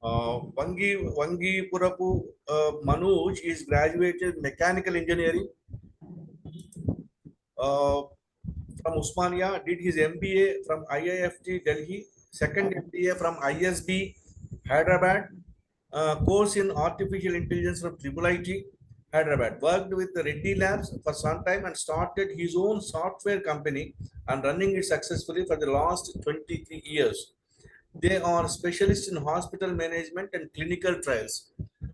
Vangipurapu Manuj is graduated mechanical engineering uh, from Usmania, did his MBA from IIFT Delhi, second MBA from ISB Hyderabad, course in artificial intelligence from Triple IT Hyderabad, worked with the Reddy Labs for some time and started his own software company and running it successfully for the last 23 years. They are specialists in hospital management and clinical trials.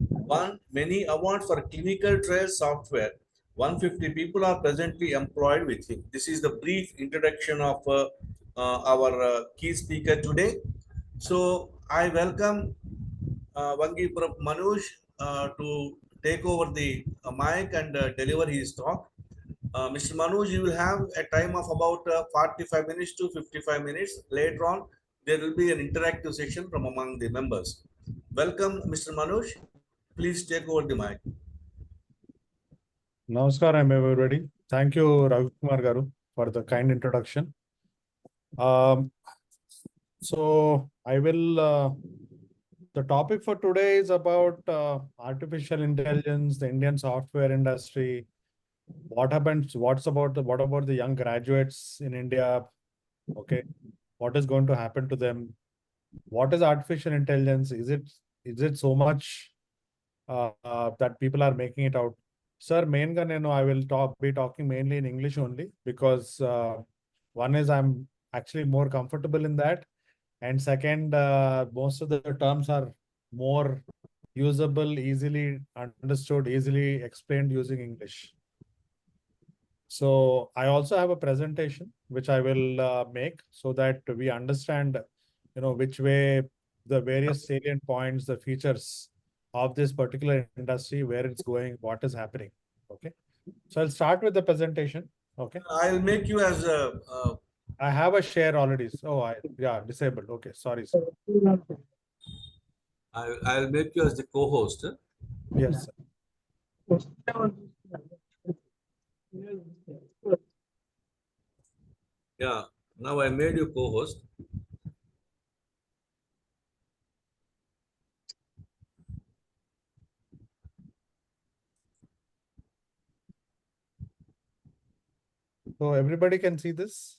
Won many awards for clinical trials software. 150 people are presently employed with him. This is the brief introduction of our key speaker today. So I welcome Vangipurapu Manuj to take over the mic and deliver his talk. Mr. Manuj, you will have a time of about 45 minutes to 55 minutes. Later on, there will be an interactive session from among the members. Welcome, Mr. Manuj. Please take over the mic. Namaskaram, everybody. Thank you, Ravi Kumar Garu, for the kind introduction. So I will. The topic for today is about artificial intelligence, the Indian software industry. What happens? What about the young graduates in India? Okay, what is going to happen to them? What is artificial intelligence? Is it so much that people are making it out? Sir, mainly, I will be talking mainly in English only because one is I'm actually more comfortable in that, and second, most of the terms are more usable, easily understood, easily explained using English. So I also have a presentation which I will make so that we understand, which way the various salient points, the features of this particular industry, where it's going, what is happening. Okay. So I'll start with the presentation. Okay. I'll make you as a. I have a share already. So disabled. Okay. Sorry, sir. I'll make you as the co-host. Yes, sir. Yeah. Now I made you co-host. So everybody can see this.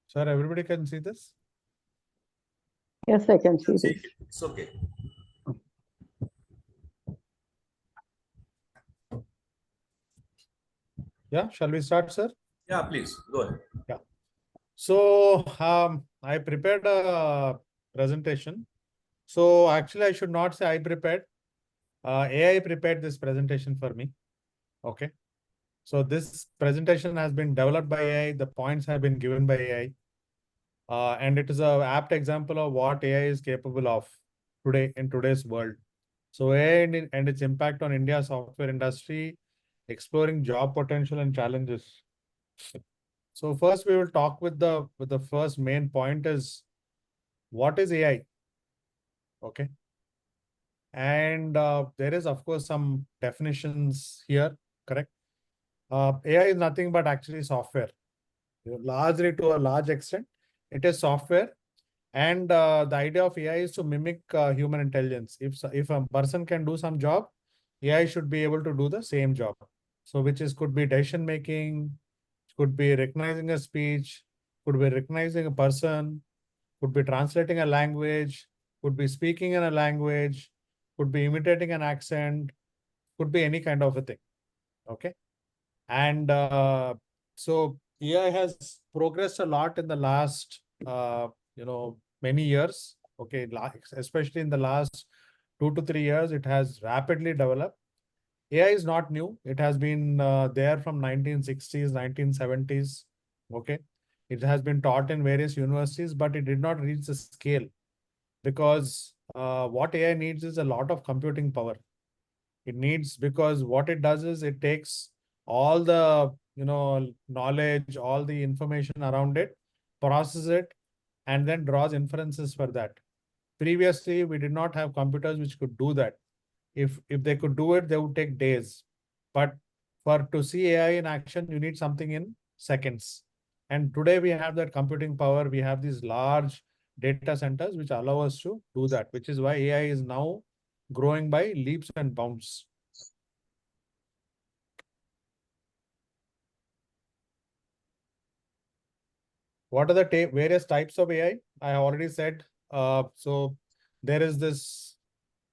Sir, everybody can see this? Yes, I can see this. It's okay. Yeah, shall we start, sir? Yeah, please go ahead. Yeah. So I prepared a presentation. So actually, I should not say I prepared. AI prepared this presentation for me. Okay. So this presentation has been developed by AI. The points have been given by AI. And it is an apt example of what AI is capable of today in today's world. So AI and its impact on India's software industry, exploring job potential and challenges. So first we will talk with the first main point is what is AI? Okay. And there is of course some definitions here, correct? AI is nothing but actually software. Largely to a large extent, it is software. And the idea of AI is to mimic human intelligence. If a person can do some job, AI should be able to do the same job. So could be decision making, could be recognizing a speech, could be recognizing a person, could be translating a language, could be speaking in a language, could be imitating an accent, could be any kind of a thing. Okay. And so AI has progressed a lot in the last, many years. Okay. Especially in the last 2 to 3 years, it has rapidly developed. AI is not new. It has been there from 1960s, 1970s. Okay. It has been taught in various universities, but it did not reach the scale because what AI needs is a lot of computing power. It needs, because what it does is it takes all the, knowledge, all the information around it, processes it, and then draws inferences for that. Previously, we did not have computers which could do that. If they could do it, they would take days. But to see AI in action, you need something in seconds. And today we have that computing power. We have these large data centers which allow us to do that, which is why AI is now growing by leaps and bounds. What are the various types of AI? I already said. So there is this,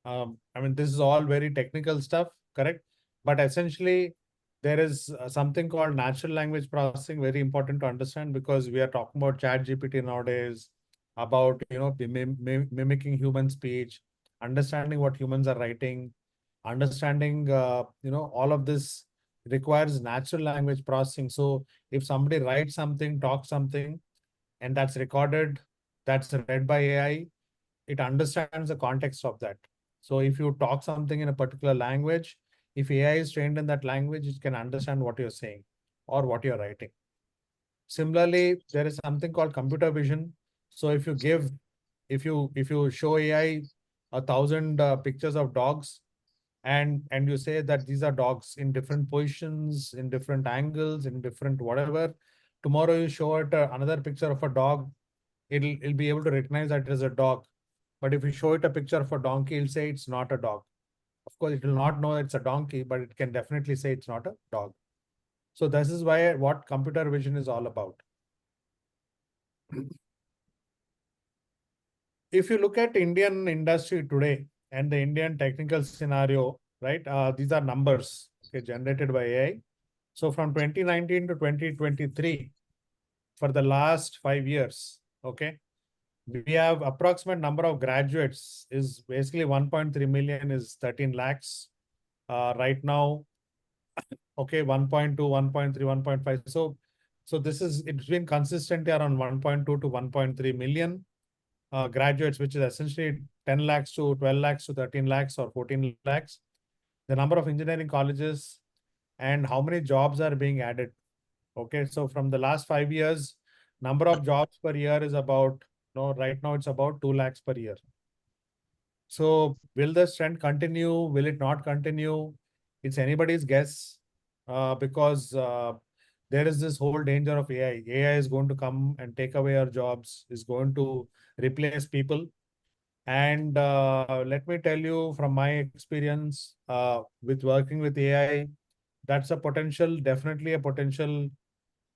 I mean, this is all very technical stuff, correct? But essentially, there is something called natural language processing, very important to understand, because we are talking about chat GPT nowadays, about, mimicking human speech, understanding what humans are writing, understanding, all of this requires natural language processing. So if somebody writes something, talks something, and that's recorded, that's read by AI, it understands the context of that. So if you talk something in a particular language, if AI is trained in that language, it can understand what you're saying or what you're writing. Similarly, there is something called computer vision. So if you show AI 1,000 pictures of dogs, and you say that these are dogs in different positions, in different angles, in different whatever, tomorrow you show it another picture of a dog, it'll be able to recognize that it is a dog. But if you show it a picture of a donkey, it'll say it's not a dog. Of course, it will not know it's a donkey, but it can definitely say it's not a dog. So this is why what computer vision is all about. If you look at Indian industry today and the Indian technical scenario, right? These are numbers, okay, generated by AI. So from 2019 to 2023, for the last 5 years, okay, we have approximate number of graduates is basically 1.3 million is 13 lakhs. Right now, okay, 1.2, 1.3, 1.5. So it's been consistently around 1.2 to 1.3 million graduates, which is essentially 10 lakhs to 12 lakhs to 13 lakhs or 14 lakhs. The number of engineering colleges and how many jobs are being added. Okay, so from the last 5 years, number of jobs per year is about, right now it's about 2 lakhs per year. So will this trend continue? Will it not continue? It's anybody's guess, because there is this whole danger of AI. AI is going to come and take away our jobs, is going to replace people. And let me tell you from my experience with working with AI, that's a potential, definitely a potential.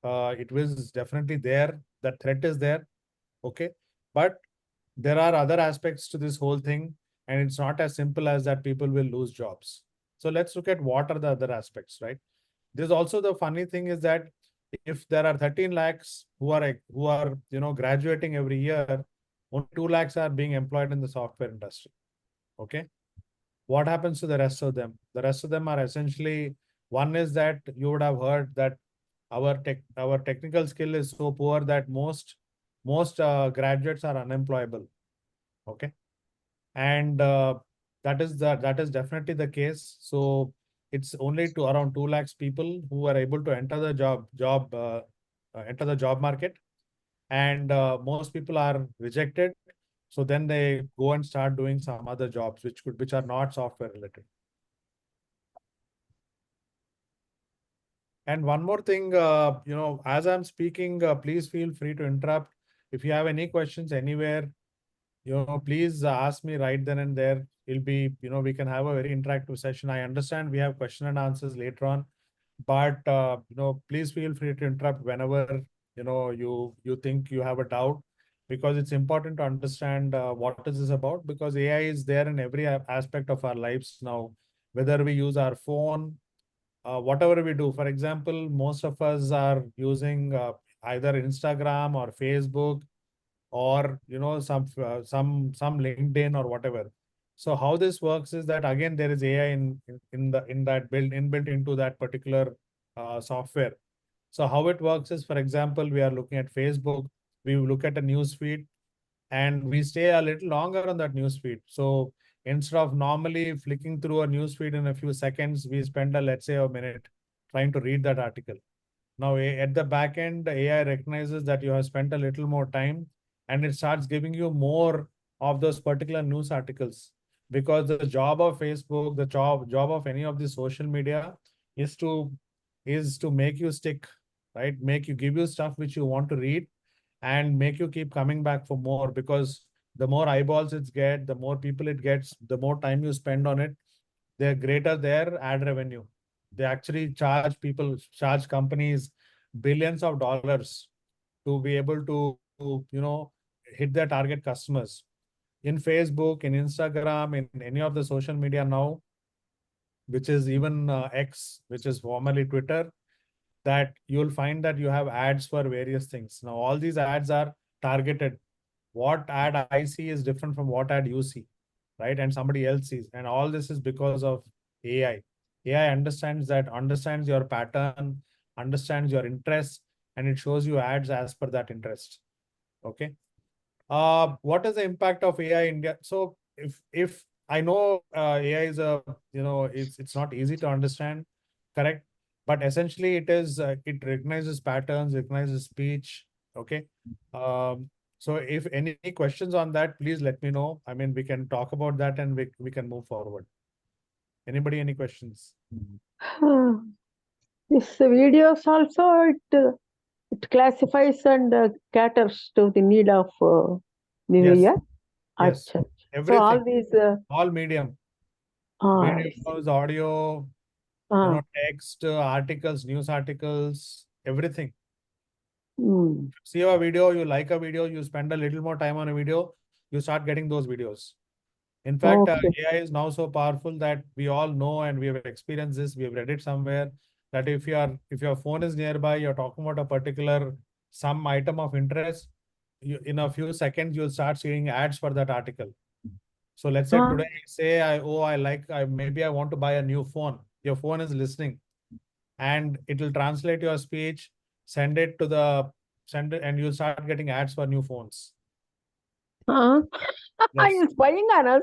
It was definitely there. That threat is there. Okay. But there are other aspects to this whole thing, and it's not as simple as that people will lose jobs. So let's look at what are the other aspects, right? There's also the funny thing is that if there are 13 lakhs who are graduating every year, only 2 lakhs are being employed in the software industry. Okay. What happens to the rest of them? The rest of them are essentially, one is that you would have heard that our technical skill is so poor that most graduates are unemployable. Okay. And that is definitely the case. So it's only to around 2 lakhs people who are able to enter the job market, and most people are rejected. So then they go and start doing some other jobs which are not software related. And one more thing, as I'm speaking, please feel free to interrupt. If you have any questions anywhere, please ask me right then and there. It'll be, we can have a very interactive session. I understand we have question and answers later on, but, please feel free to interrupt whenever, you think you have a doubt, because it's important to understand what is this about, because AI is there in every aspect of our lives now, whether we use our phone, whatever we do. For example, most of us are using either Instagram or Facebook, or some LinkedIn or whatever. So how this works is that, again, there is AI inbuilt into that particular software. So how it works is, for example, we are looking at Facebook, we look at a news feed, and we stay a little longer on that news feed. So instead of normally flicking through a news feed in a few seconds, we spend let's say a minute trying to read that article. Now at the back end, the AI recognizes that you have spent a little more time, and it starts giving you more of those particular news articles, because the job of Facebook, the job of any of the social media is to make you stick. right? Give you stuff which you want to read and make you keep coming back for more, because the more eyeballs it gets, the more people it gets, the more time you spend on it, the greater their ad revenue. They actually charge companies billions of dollars to be able to, hit their target customers. In Facebook, in Instagram, in any of the social media now, which is even X, which is formerly Twitter, that you'll find that you have ads for various things. Now, all these ads are targeted. What ad I see is different from what ad you see, right? And somebody else sees. And all this is because of AI. AI understands your pattern, understands your interest, and it shows you ads as per that interest. Okay. What is the impact of AI in India? So if I know AI is it's not easy to understand, correct? But essentially it recognizes patterns, recognizes speech. Okay. So if any questions on that, please let me know. I mean, we can talk about that and we can move forward. Anybody, any questions? This videos also, it classifies and caters to the need of the Yes. viewer. Yes. Acha. So Everything. all these All medium. I see. Videos, audio, text, articles, news articles, everything. See a video, you like a video, you spend a little more time on a video, you start getting those videos. In fact, Okay. AI is now so powerful that we all know and we have experienced this, we have read it somewhere, that if your phone is nearby, you're talking about a particular some item of interest, in a few seconds you'll start seeing ads for that article. So let's say today maybe I want to buy a new phone. Your phone is listening and it will translate your speech, send it, and you'll start getting ads for new phones. Are Yes. you spying on us?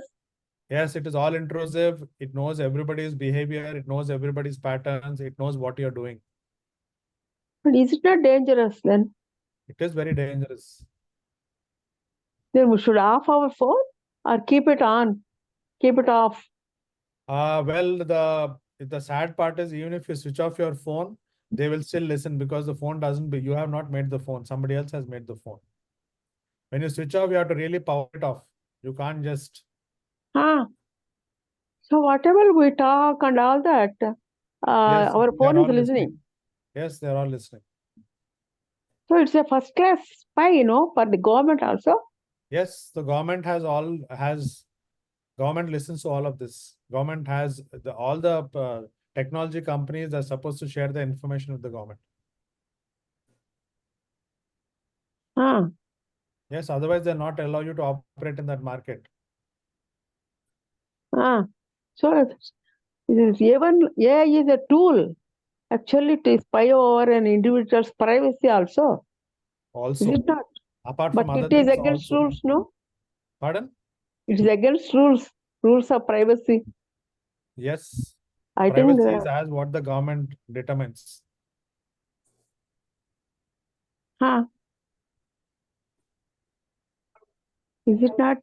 Yes, it is all intrusive. It knows everybody's behavior. It knows everybody's patterns. It knows what you're doing. But is it not dangerous then? It is very dangerous. Then we should off our phone or keep it on, keep it off. Well, the sad part is, even if you switch off your phone, they will still listen, because the phone you have not made the phone. Somebody else has made the phone. When you switch off, you have to really power it off. You can't just. So whatever we talk and all that, Yes, our they are phone is all listening. Yes, they're all listening. So it's a first class spy, for the government also. Yes, the government government listens to all of this. Government has all the technology companies are supposed to share the information with the government. Yes, otherwise they're not allow you to operate in that market. So even AI is a tool actually to spy over an individual's privacy also. Also, is it not? Apart But from other it is things against also. rules, no? Pardon? It is against rules of privacy. Yes. I Privacy think. is as what the government determines. Is it not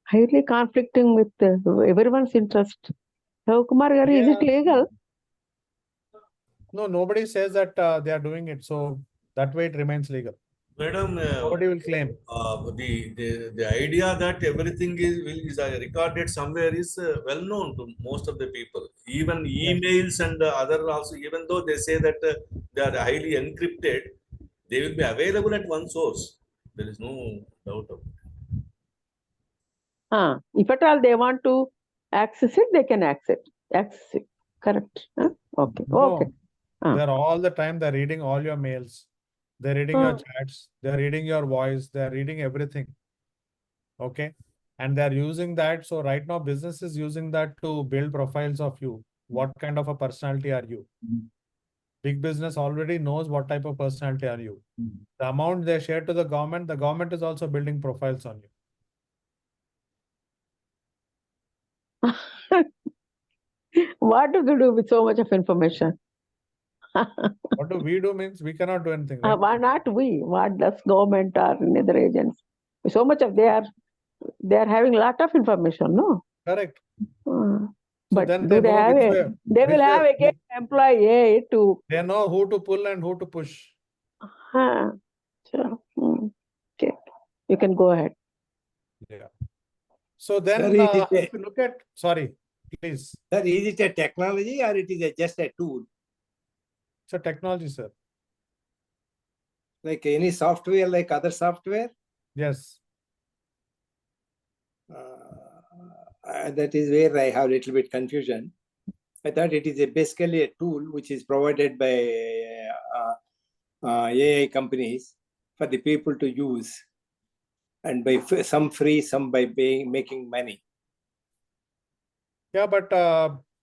highly conflicting with everyone's interest? Kumar Gari, is it legal? No, nobody says that they are doing it, so that way it remains legal. Madam, Nobody will claim. The idea that everything is recorded somewhere is well known to most of the people. Even emails and other also, even though they say that they are highly encrypted, they will be available at one source. There is no doubt of it. If at all they want to access it, they can access it. Correct. Okay. No, Okay. they're all the time, they're reading all your mails. They're reading your chats. They're reading your voice. They're reading everything. Okay. And they're using that. So right now, business is using that to build profiles of you. What kind of a personality are you? Big business already knows what type of personality are you. The amount they share to the government is also building profiles on you. What do they do with so much of information? What do we do means we cannot do anything. Right? Why not we? What does government or other agents? So much of they are having a lot of information, no? Correct. So But then do they have which a, way, they will which have way, again employ AI to, they know who to pull and who to push. sure. Okay, you can go ahead. Yeah. So then, Sir, is it if you look at, sorry, please. Sir, is it a technology or it is just a tool? It's a technology, sir. Like any software, like other software? Yes. That is where I have a little bit confusion. I thought it is basically a tool which is provided by AI companies for the people to use, and by some free, some by making money. Yeah, but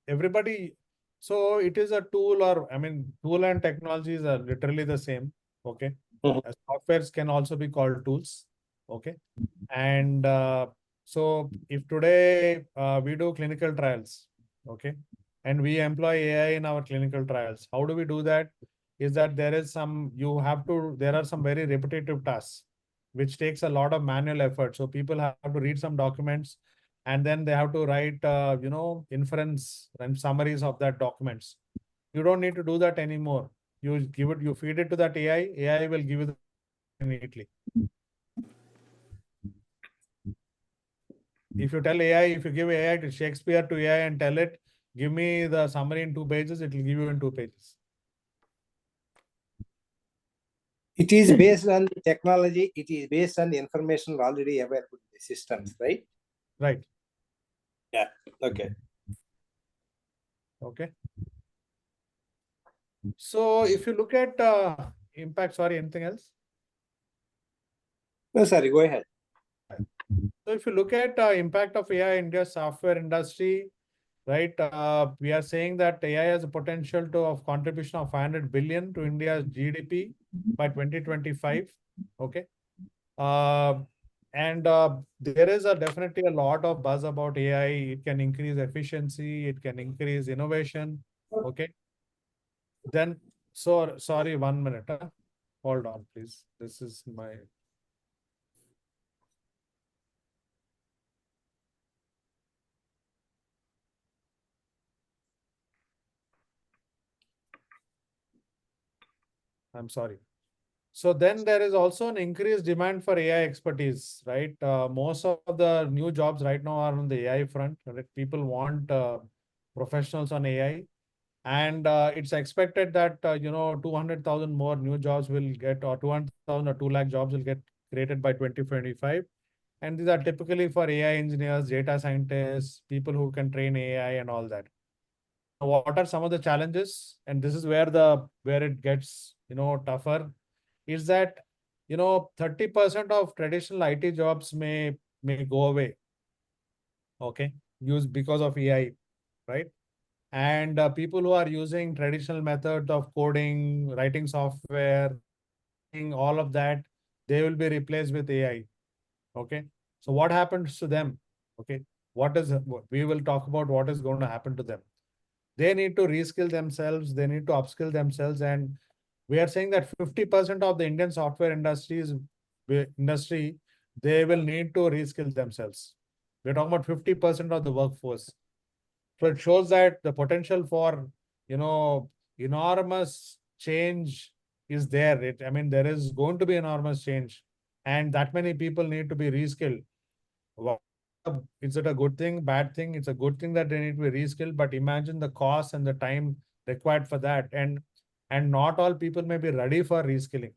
everybody, so it is a tool, or I mean, tool and technologies are literally the same. Okay. Mhm. Softwares can also be called tools. Okay. And so if today we do clinical trials, okay, and we employ AI in our clinical trials, how do we do that? Is that there is some, there are some very repetitive tasks, which takes a lot of manual effort. So people have to read some documents, and then they have to write, inference and summaries of that documents. You don't need to do that anymore. You feed it to that AI, AI will give you the neatly. If you tell AI, if you give AI to Shakespeare to AI and tell it, give me the summary in 2 pages, it will give you in 2 pages. It is based on the technology. It is based on the information already available in the systems, right? Right. Yeah. Okay. Okay. So if you look at impact, sorry, anything else? No, sorry, go ahead. So if you look at impact of AI in India's software industry, right, we are saying that AI has a potential of contribution of 500 billion to India's GDP by 2025. Okay. And there is definitely a lot of buzz about AI. It can increase efficiency. It can increase innovation. Okay. Then, so sorry, 1 minute. Hold on, please. This is my. I'm sorry. So then there is also an increased demand for AI expertise, right? Most of the new jobs right now are on the AI front. Right? People want professionals on AI. And it's expected that, 200,000 more new jobs will get, or 200,000 or 2 lakh jobs will get created by 2025. And these are typically for AI engineers, data scientists, people who can train AI and all that. What are some of the challenges? And this is where it gets, tougher, is that, 30% of traditional IT jobs may go away. Okay. Because of AI, right? And people who are using traditional methods of coding, writing software, all of that, they will be replaced with AI. Okay. So what happens to them? Okay. We will talk about what is going to happen to them. They need to reskill themselves. They need to upskill themselves. And we are saying that 50% of the Indian software industry, they will need to reskill themselves. We're talking about 50% of the workforce. So it shows that the potential for, enormous change is there. There is going to be enormous change, and that many people need to be reskilled. Is it a good thing, bad thing? It's a good thing that they need to be reskilled, but imagine the cost and the time required for that. And not all people may be ready for reskilling.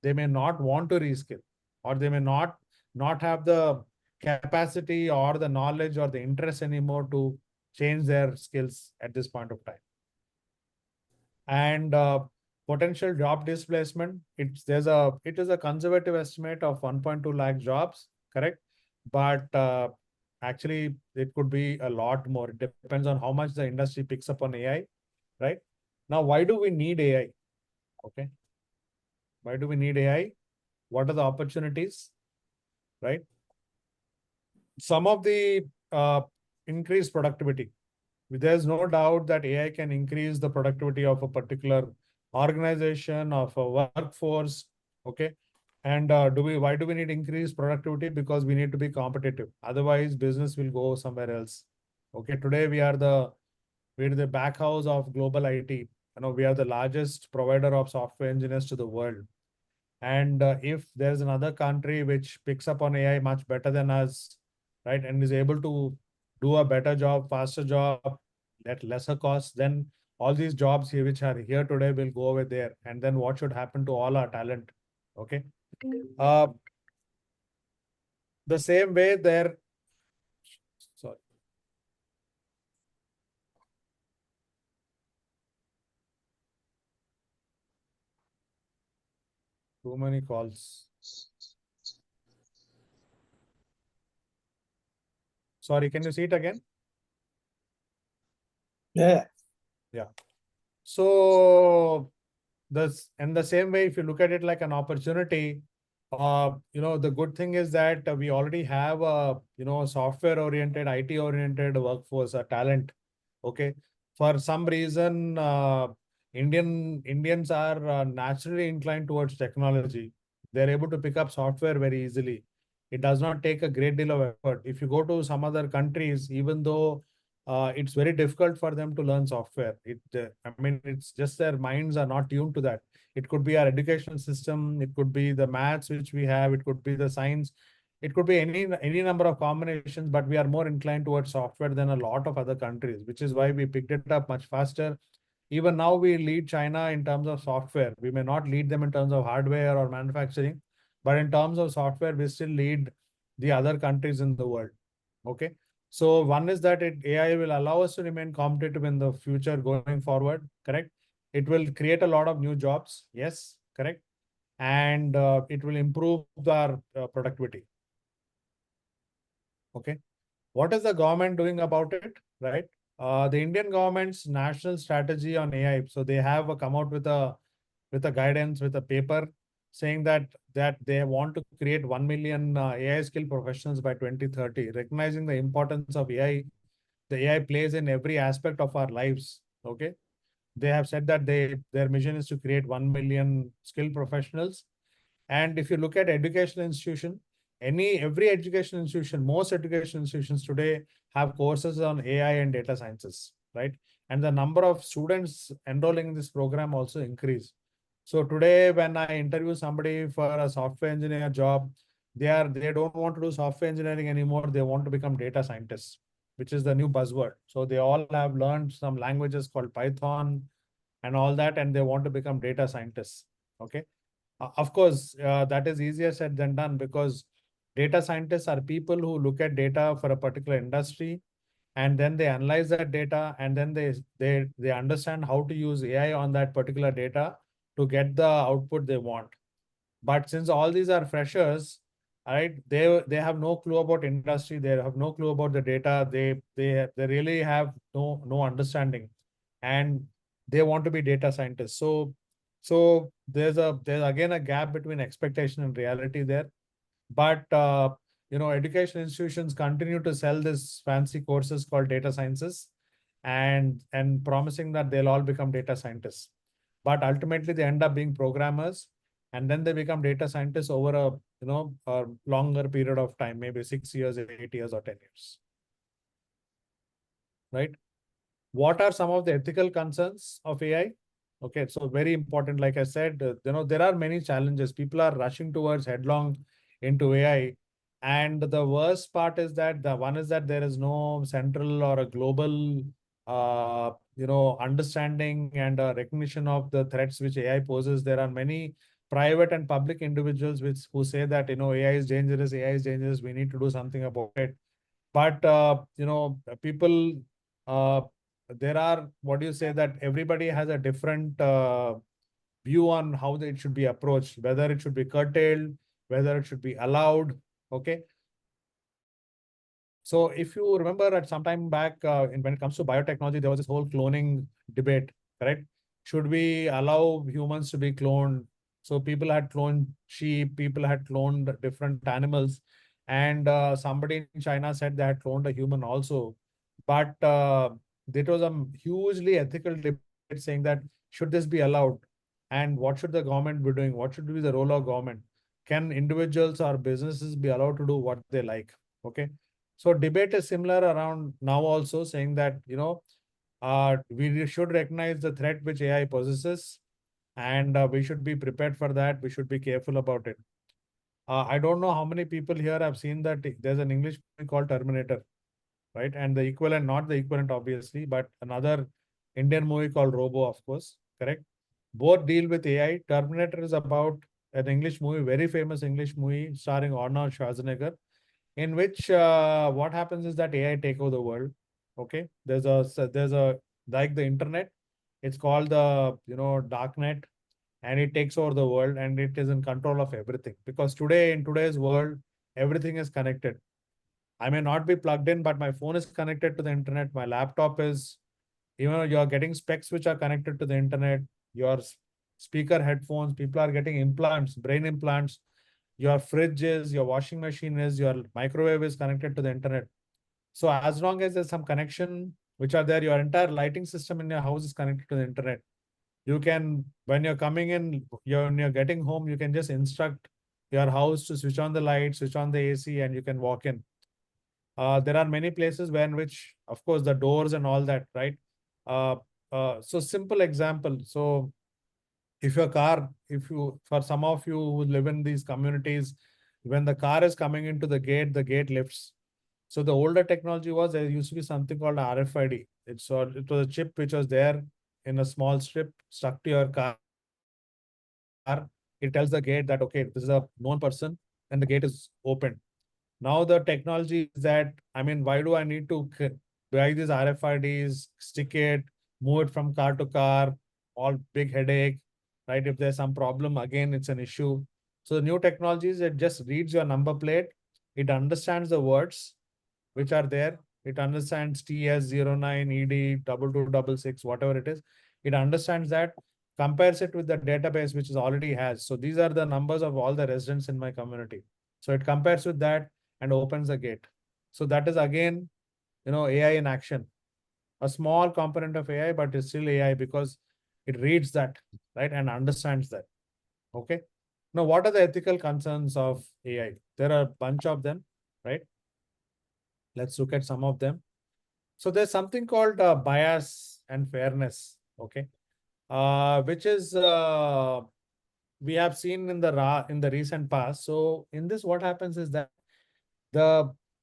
They may not want to reskill, or they may not have the capacity or the knowledge or the interest anymore to change their skills at this point of time. And potential job displacement, it is a conservative estimate of 1.2 lakh jobs, correct? But actually it could be a lot more. It depends on how much the industry picks up on AI, right? Now, why do we need AI? Okay. Why do we need AI? What are the opportunities, right? Some of the increased productivity. There's no doubt that AI can increase the productivity of a particular organization, of a workforce. Okay. And why do we need increased productivity? Because we need to be competitive. Otherwise, business will go somewhere else. Okay, today we're the back house of global IT. We are the largest provider of software engineers to the world. And if there's another country which picks up on AI much better than us, right, and is able to do a better job, faster job at lesser cost, then all these jobs here which are here today will go over there. And then what should happen to all our talent? Okay. The same way there. Sorry. Too many calls. Sorry, can you see it again? Yeah. Yeah. So in the same way, if you look at it like an opportunity, the good thing is that we already have a, software-oriented, IT-oriented workforce, a talent. Okay. For some reason, Indians are naturally inclined towards technology. They're able to pick up software very easily. It does not take a great deal of effort. If you go to some other countries, even though it's very difficult for them to learn software. It's just their minds are not tuned to that. It could be our education system. It could be the maths which we have. It could be the science. It could be any number of combinations, but we are more inclined towards software than a lot of other countries, which is why we picked it up much faster. Even now, we lead China in terms of software. We may not lead them in terms of hardware or manufacturing, but in terms of software, we still lead the other countries in the world. Okay. So one is that AI will allow us to remain competitive in the future going forward, correct? It will create a lot of new jobs, yes, correct? And it will improve our productivity. Okay. What is the government doing about it, right? The Indian government's national strategy on AI. So they have come out with a guidance, with a paper saying that they want to create 1 million AI skill professionals by 2030, recognizing the importance of AI. The AI plays in every aspect of our lives. Okay. They have said that their mission is to create 1 million skilled professionals. And if you look at educational institution, every education institution, most education institutions today have courses on AI and data sciences, right? And the number of students enrolling in this program also increase. So today, when I interview somebody for a software engineer job, they don't want to do software engineering anymore. They want to become data scientists, which is the new buzzword. So they all have learned some languages called Python and all that, and they want to become data scientists. Okay. Of course, that is easier said than done, because data scientists are people who look at data for a particular industry, and then they analyze that data, and then they understand how to use AI on that particular data to get the output they want. But since all these are freshers, right, they have no clue about industry, they have no clue about the data, they really have no understanding, and they want to be data scientists. So there's again a gap between expectation and reality there. But education institutions continue to sell this fancy courses called data sciences, and promising that they'll all become data scientists. But ultimately they end up being programmers, and then they become data scientists over a longer period of time, maybe 6 years, 8 years, or 10 years. Right? What are some of the ethical concerns of AI? Okay, so very important. Like I said, there are many challenges. People are rushing towards headlong into AI. And the worst part is that there is no central or a global, understanding and recognition of the threats which AI poses. There are many private and public individuals who say that, AI is dangerous, we need to do something about it. But, people, there are, what do you say, that everybody has a different view on how it should be approached, whether it should be curtailed, whether it should be allowed. Okay. So if you remember at some time back, when it comes to biotechnology, there was this whole cloning debate, correct? Should we allow humans to be cloned? So people had cloned sheep, people had cloned different animals, and somebody in China said they had cloned a human also. But it was a hugely ethical debate saying that should this be allowed? And what should the government be doing? What should be the role of government? Can individuals or businesses be allowed to do what they like? Okay. So debate is similar around now also, saying that, we should recognize the threat which AI possesses, and we should be prepared for that. We should be careful about it. I don't know how many people here have seen that there's an English movie called Terminator, right? And the equivalent, not the equivalent, obviously, but another Indian movie called Robo, of course, correct? Both deal with AI. Terminator is about an English movie, very famous English movie starring Arnold Schwarzenegger, in which what happens is that AI take over the world. Okay, there's a like the internet. It's called the dark net, and it takes over the world, and it is in control of everything. Because today, in today's world, everything is connected. I may not be plugged in, but my phone is connected to the internet. My laptop is, you're getting specs which are connected to the internet. Your speaker headphones, people are getting implants, brain implants. Your fridge is, your washing machine is, your microwave is connected to the internet. So as long as there's some connection which are there, your entire lighting system in your house is connected to the internet. You can, when you're coming in, when you're getting home, you can just instruct your house to switch on the light, switch on the AC, and you can walk in. There are many places where in which, of course, the doors and all that, right? So simple example. So if your car, for some of you who live in these communities, when the car is coming into the gate lifts. So the older technology was, there used to be something called RFID. It was a chip which was there in a small strip stuck to your car. It tells the gate that, okay, this is a known person, and the gate is open. Now the technology is that, why do I need to buy these RFIDs, stick it, move it from car to car, all big headache, right? If there's some problem, again, it's an issue. So the new technologies, it just reads your number plate. It understands the words which are there. It understands TS09ED2266, whatever it is. It understands that, compares it with the database which is already has. So these are the numbers of all the residents in my community. So it compares with that and opens the gate. So that is again, AI in action. A small component of AI, but it's still AI because it reads that, right, and understands that. Okay. Now, what are the ethical concerns of AI? There are a bunch of them, right? Let's look at some of them. So there's something called bias and fairness, okay, which is we have seen in the recent past. So in this, what happens is that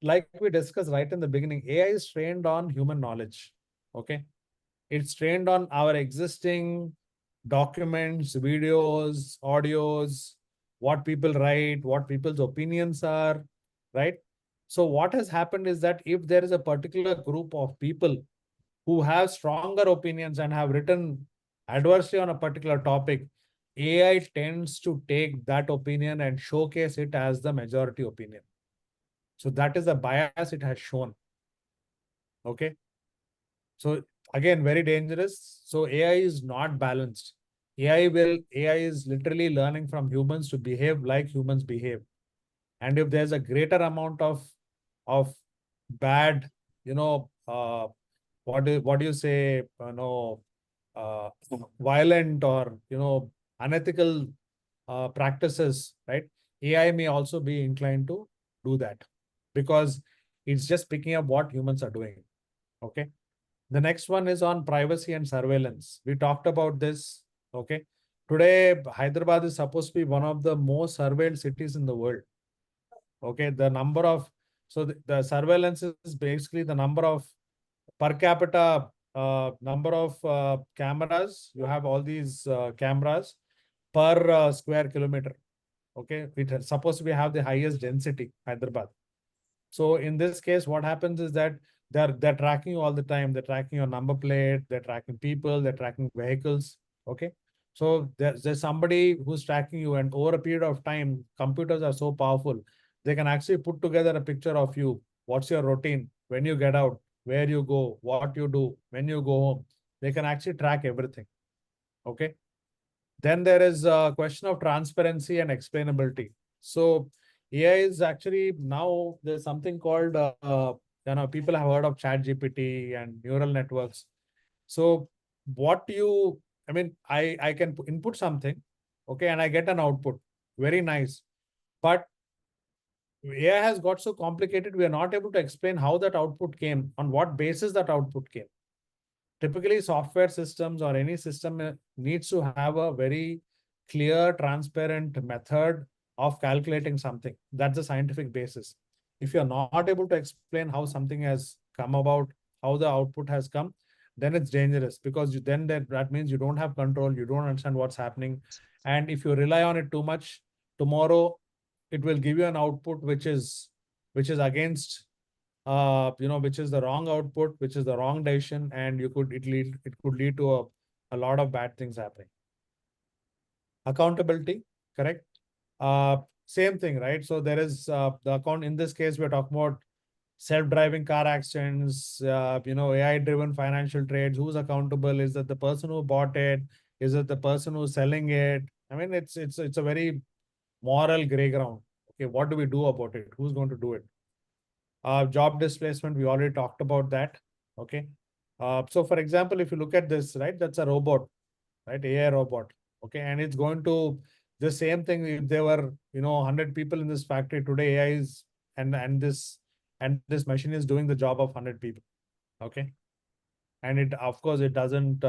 like we discussed right in the beginning, AI is trained on human knowledge, okay. It's trained on our existing documents, videos, audios, what people write, what people's opinions are, right? So what has happened is that if there is a particular group of people who have stronger opinions and have written adversely on a particular topic, AI tends to take that opinion and showcase it as the majority opinion. So that is the bias it has shown. Okay. So again, very dangerous. So AI is not balanced. AI is literally learning from humans to behave like humans behave. And if there's a greater amount of bad, what do you say, uh, violent or unethical practices, right? AI may also be inclined to do that because it's just picking up what humans are doing. Okay. The next one is on privacy and surveillance. We talked about this. Okay. Today, Hyderabad is supposed to be one of the most surveilled cities in the world. Okay. The surveillance is basically the number of per capita number of cameras. You have all these cameras per square kilometer. Okay. It's supposed to be have the highest density, Hyderabad. So in this case, what happens is that they're tracking you all the time. They're tracking your number plate. They're tracking people. They're tracking vehicles. Okay. So there's somebody who's tracking you, and over a period of time, computers are so powerful. They can actually put together a picture of you. What's your routine? When you get out, where you go, what you do, when you go home. They can actually track everything. Okay. Then there is a question of transparency and explainability. So AI is actually, now there's something called, people have heard of ChatGPT and neural networks. So I can input something, okay, and I get an output. Very nice. But AI has got so complicated, we are not able to explain how that output came, on what basis that output came. Typically, software systems or any system needs to have a very clear, transparent method of calculating something. That's the scientific basis. If you're not able to explain how something has come about, how the output has come, then it's dangerous, because then that means you don't have control, you don't understand what's happening. And if you rely on it too much, tomorrow it will give you an output which is against which is the wrong output, which is the wrong decision, and it could lead to a lot of bad things happening. Accountability, correct? Same thing, right? So there is the account. In this case, we're talking about self-driving car accidents, AI-driven financial trades. Who's accountable? Is it the person who bought it? Is it the person who's selling it? I mean, it's a very moral gray ground. Okay, what do we do about it? Who's going to do it? Job displacement, we already talked about that. Okay. So for example, if you look at this, right, that's a robot, right? AI robot. Okay. And it's going to the same thing. If there were, 100 people in this factory today, AI is, and this machine is doing the job of 100 people. Okay. And it, of course, it doesn't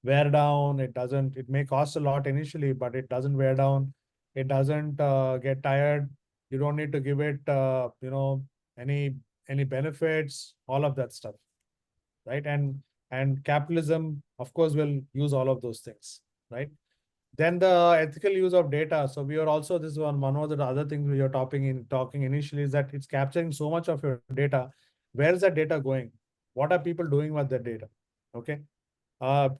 wear down. It may cost a lot initially, but it doesn't wear down. It doesn't get tired. You don't need to give it, any benefits, all of that stuff, right? And capitalism, of course, will use all of those things, right? Then the ethical use of data. So we are also, this one of the other things we are talking initially, is that it's capturing so much of your data. Where is that data going? What are people doing with that data? Okay.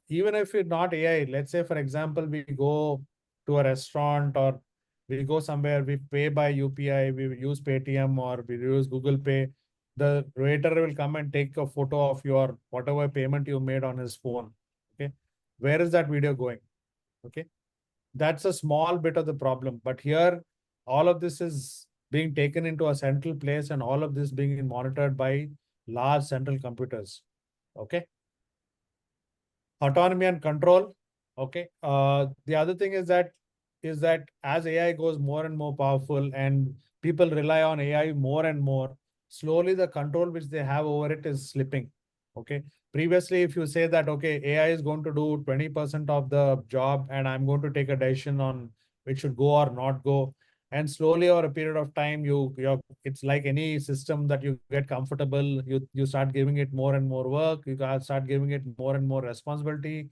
Even if it's not AI, let's say, for example, we go to a restaurant, or we go somewhere, we pay by UPI, we use Paytm, or we use Google Pay. The waiter will come and take a photo of your whatever payment you made on his phone. Okay. Where is that video going? Okay. That's a small bit of the problem. But here, all of this is being taken into a central place, and all of this being monitored by large central computers. Okay. Autonomy and control. Okay. The other thing is that as AI goes more and more powerful, and people rely on AI more and more, slowly the control which they have over it is slipping. Okay. Previously, if you say that, okay, AI is going to do 20% of the job, and I'm going to take a decision on which should go or not go. And slowly over a period of time, it's like any system that you get comfortable, you start giving it more and more work, you start giving it more and more responsibility,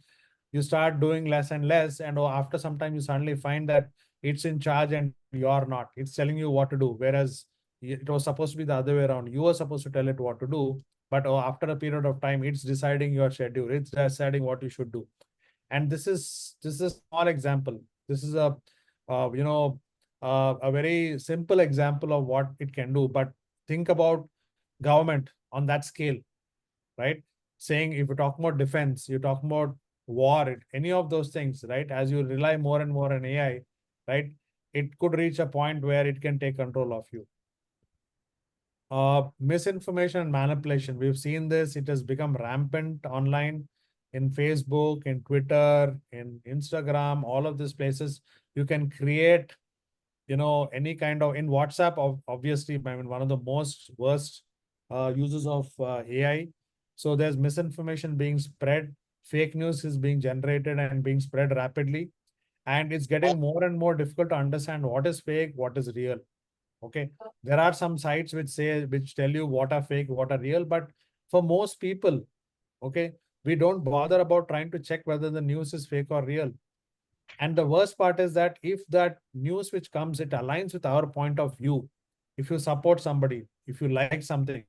you start doing less and less, and after some time you suddenly find that it's in charge and you're not. It's telling you what to do, whereas it was supposed to be the other way around. You were supposed to tell it what to do, but after a period of time, it's deciding your schedule, it's deciding what you should do. And this is a small example. This is uh, you know a very simple example of what it can do. But think about government on that scale, right? Saying, if you're talking about defense, you're talking about war, any of those things, right? As you rely more and more on AI, right? It could reach a point where it can take control of you. Misinformation and manipulation. We've seen this. It has become rampant online, in Facebook, in Twitter, in Instagram, all of these places. You can create, any kind of, in WhatsApp, obviously, I mean, one of the most worst uses of AI. So there's misinformation being spread, fake news is being generated and being spread rapidly. And it's getting more and more difficult to understand what is fake, what is real. Okay. There are some sites which tell you what are fake, what are real, but for most people, okay, we don't bother about trying to check whether the news is fake or real. And the worst part is that if that news which comes, it aligns with our point of view. If you support somebody, if you like something,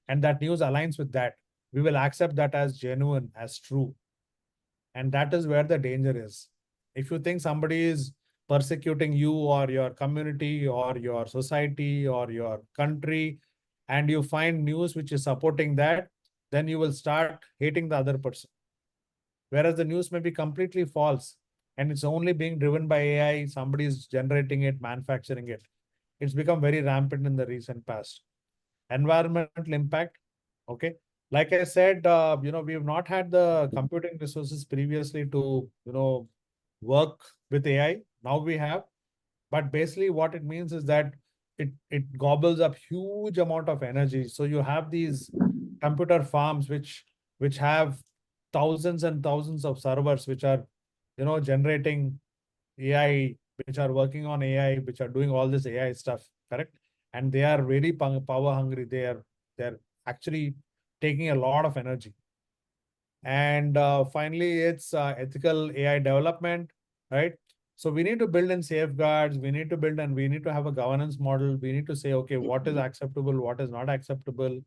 and that news aligns with that, we will accept that as genuine, as true. And that is where the danger is. If you think somebody is persecuting you or your community or your society or your country, and you find news which is supporting that, then you will start hating the other person. Whereas the news may be completely false, and it's only being driven by AI, somebody is generating it, manufacturing it. It's become very rampant in the recent past. Environmental impact. Okay. Like I said, we have not had the computing resources previously to, work with AI. Now we have. But basically what it means is that it gobbles up huge amount of energy. So you have these computer farms which have thousands and thousands of servers which are, generating AI, which are working on AI, which are doing all this AI stuff, correct? And they are very power hungry. They're actually taking a lot of energy. And finally, it's ethical AI development, right? So we need to build in safeguards. We need to build and we need to have a governance model. We need to say, okay, what is acceptable, what is not acceptable,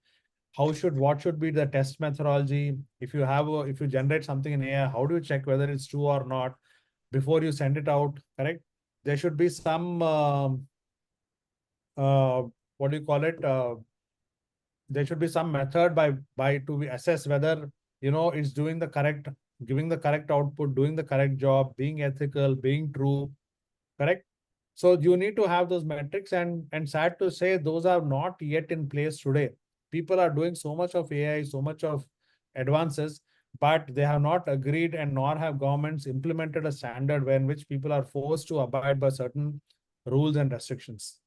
what should be the test methodology? If you generate something in AI, how do you check whether it's true or not before you send it out, correct? There should be some what do you call it? There should be some method by to assess whether it's doing the correct, giving the correct output, doing the correct job, being ethical, being true, correct? So you need to have those metrics, and sad to say, those are not yet in place today. People are doing so much of AI, so much of advances, but they have not agreed and nor have governments implemented a standard in which people are forced to abide by certain rules and restrictions.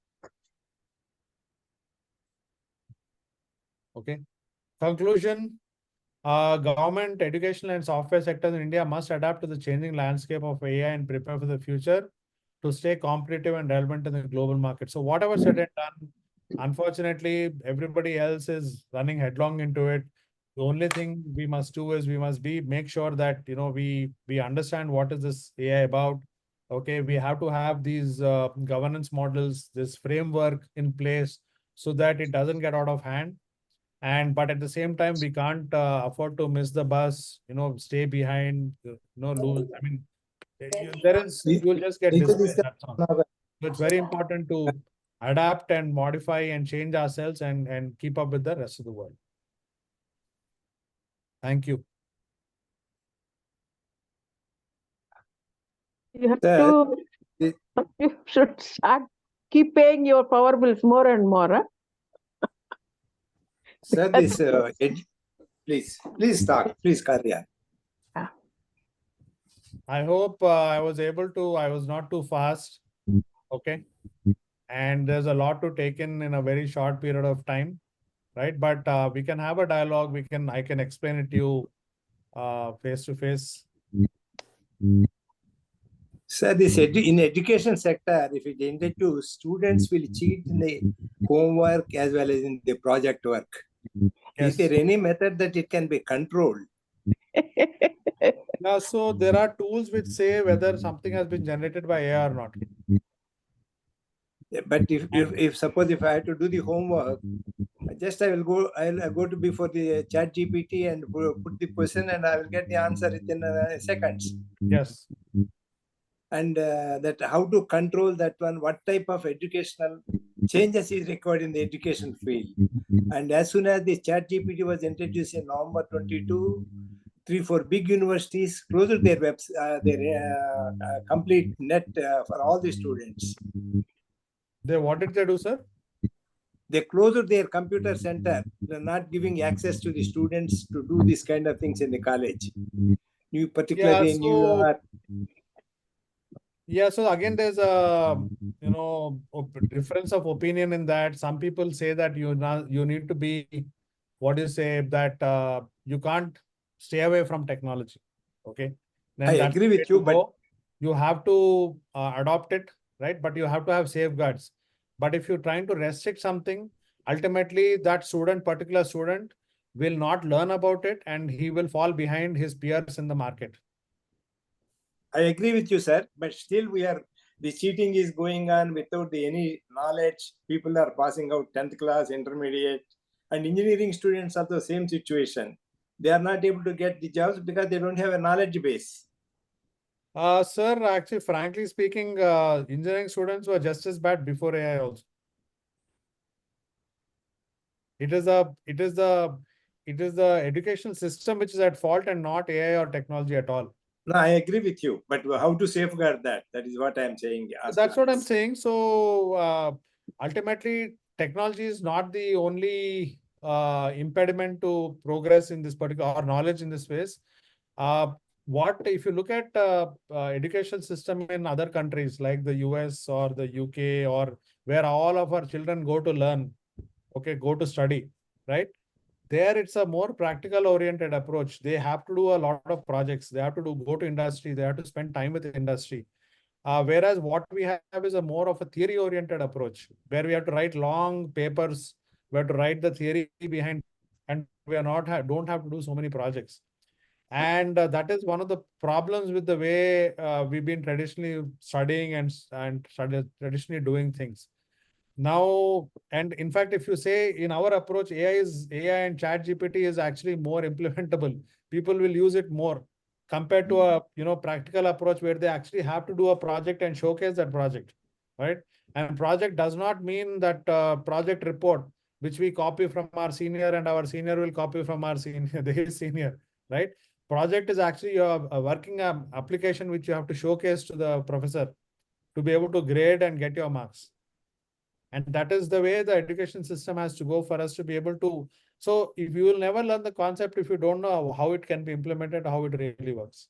Okay. Conclusion. Government, educational and software sectors in India must adapt to the changing landscape of AI and prepare for the future to stay competitive and relevant in the global market. So whatever said and done, unfortunately, everybody else is running headlong into it. The only thing we must do is we must make sure that we understand what is this AI about. Okay, we have to have these governance models, this framework in place so that it doesn't get out of hand. But at the same time, we can't afford to miss the bus, stay behind, lose. I mean, you'll just get displaced. That's all. So it's very important to adapt and modify and change ourselves and keep up with the rest of the world. Thank you. You have Sir, to, you should keep paying your power bills more and more. Huh? sir, please start. Please carry on. I hope I was not too fast. Okay. And there's a lot to take in a very short period of time, right? But we can have a dialogue. I can explain it to you face to face. Sir, in education sector, if it introduce, students will cheat in the homework as well as in the project work. Yes. Is there any method that it can be controlled? Yeah, so there are tools which say whether something has been generated by AI or not. Yeah, but if suppose if I have to do the homework, I'll go to before the chat GPT and put the question and I will get the answer within seconds. Yes. And that how to control that one, what type of educational changes is required in the education field. And as soon as the chat GPT was introduced in November 22, 3-4 big universities closed their complete net for all the students. What did they do, sir? They closed their computer center. They're not giving access to the students to do this kind of things in the college. Particularly in New York. Yeah, so again, there's a difference of opinion in that. Some people say that you need to be, what do you say, that you can't stay away from technology. Okay, then I agree with you, but you have to adopt it, right? But you have to have safeguards. But if you're trying to restrict something, ultimately that particular student will not learn about it and he will fall behind his peers in the market. I agree with you, sir. But still the cheating is going on without any knowledge. People are passing out 10th class, intermediate, and engineering students are the same situation. They are not able to get the jobs because they don't have a knowledge base. Sir, actually, frankly speaking, engineering students were just as bad before AI also. It is the educational system which is at fault and not AI or technology at all. No, I agree with you, but how to safeguard that? That is what I'm saying. That's what I'm saying. So ultimately, technology is not the only impediment to progress in this particular or knowledge in this space. what if you look at education system in other countries like the US or the UK, or where all of our children go to learn, okay, go to study, right? There it's a more practical oriented approach. They have to do a lot of projects. They have to go to industry. They have to spend time with the industry. Whereas what we have is a more of a theory oriented approach, where we have to write long papers. We have to write the theory behind, and we are not don't have to do so many projects. And that is one of the problems with the way we've been traditionally studying and traditionally doing things. Now, and in fact, if you say in our approach, AI and ChatGPT is actually more implementable. People will use it more compared to a practical approach where they actually have to do a project and showcase that project, right? And project does not mean that project report which we copy from our senior and our senior will copy from our senior, his senior, right? Project is actually a working application which you have to showcase to the professor to be able to grade and get your marks. And that is the way the education system has to go for us to be able to. So if you will never learn the concept, if you don't know how it can be implemented, how it really works.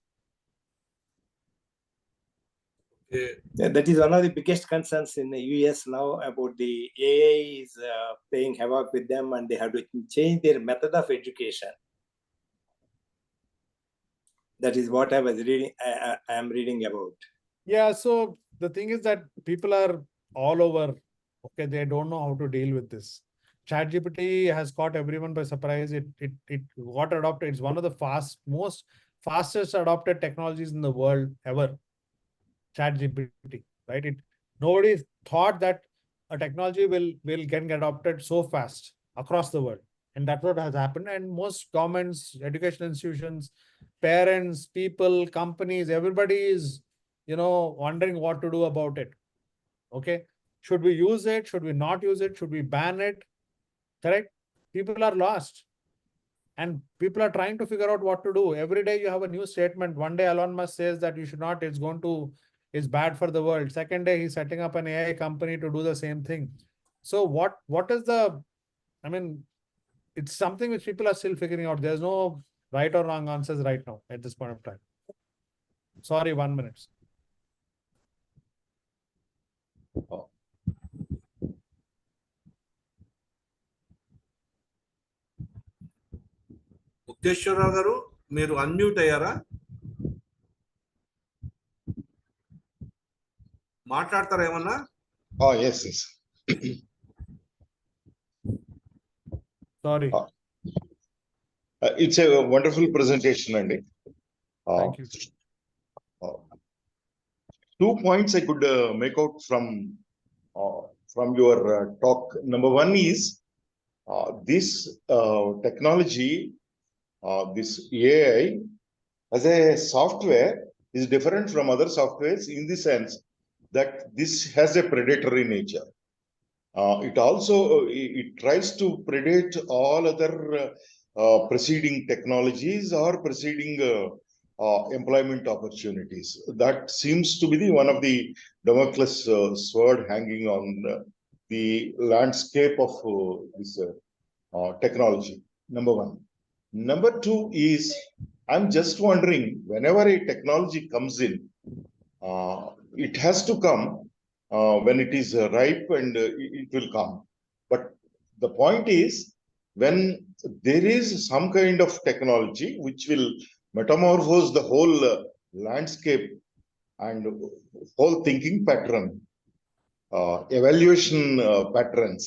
Okay. Yeah, that is one of the biggest concerns in the US now about the AI is playing havoc with them, and they have to change their method of education. That is what I was reading. I am reading about. Yeah. So the thing is that people are all over. Okay, they don't know how to deal with this. ChatGPT has caught everyone by surprise. It got adopted. It's one of the most fastest adopted technologies in the world ever. ChatGPT, right? Nobody thought that a technology will get adopted so fast across the world, and that's what has happened. And most governments, education institutions, parents, people, companies, everybody is wondering what to do about it. Okay, should we use it? Should we not use it? Should we ban it? Correct? People are lost. And people are trying to figure out what to do. Every day you have a new statement. One day Elon Musk says that you should not, it's bad for the world. Second day he's setting up an AI company to do the same thing. So what is it's something which people are still figuring out. There's no right or wrong answers right now at this point of time. Sorry, 1 minute. Mukteswararao గారు మీరు unmute అయ్యారా? మాట్లాడతారా ఏమన్నా? Yes. Sorry. It's a wonderful presentation, Andy. Thank you. 2 points I could make out from your talk. Number one is this technology, this AI as a software is different from other softwares in the sense that this has a predatory nature. It also it tries to predate all other preceding technologies or preceding employment opportunities. That seems to be one of the Damocles sword hanging on the landscape of this technology. Number one. Number two is, I'm just wondering, whenever a technology comes in, it has to come when it is ripe, and it will come. But the point is, when there is some kind of technology which will metamorphose the whole landscape and whole thinking pattern, evaluation patterns,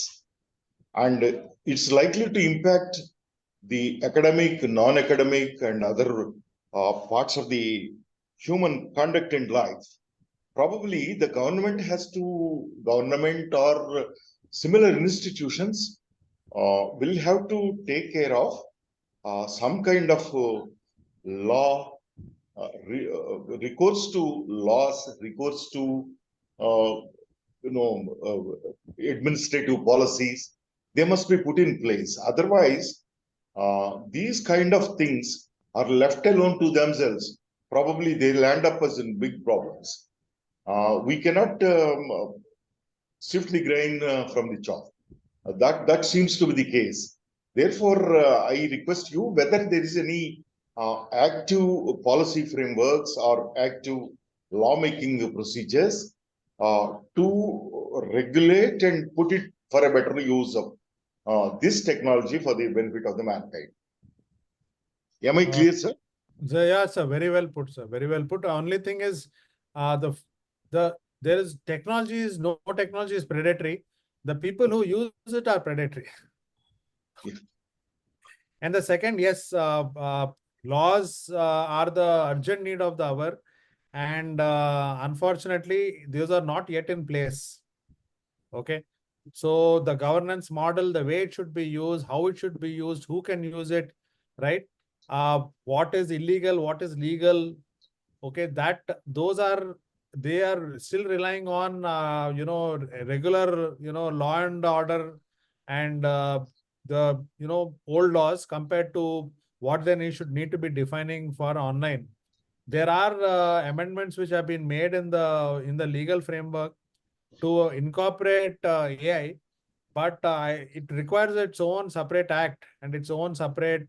and it's likely to impact the academic, non-academic, and other parts of the human conduct in life. Probably the government or similar institutions will have to take care of some kind of law, recourse to laws, recourse to administrative policies. They must be put in place. Otherwise, these kind of things are left alone to themselves. Probably they'll end up as in big problems. We cannot sift the grain from the chaff. That seems to be the case. Therefore, I request you whether there is any active policy frameworks or active lawmaking procedures to regulate and put it for a better use of this technology for the benefit of the mankind. Am I clear, sir? Yeah, sir. Very well put, sir. Very well put. Only thing is, there is technology is no technology is predatory. The people who use it are predatory. Yeah. And the second, yes, laws are the urgent need of the hour, and unfortunately, those are not yet in place. Okay, so the governance model, the way it should be used, how it should be used, who can use it, right? What is illegal, what is legal? Okay, they are still relying on regular law and order and the old laws compared to what they should need to be defining for online. There are amendments which have been made in the legal framework to incorporate AI, but it requires its own separate act and its own separate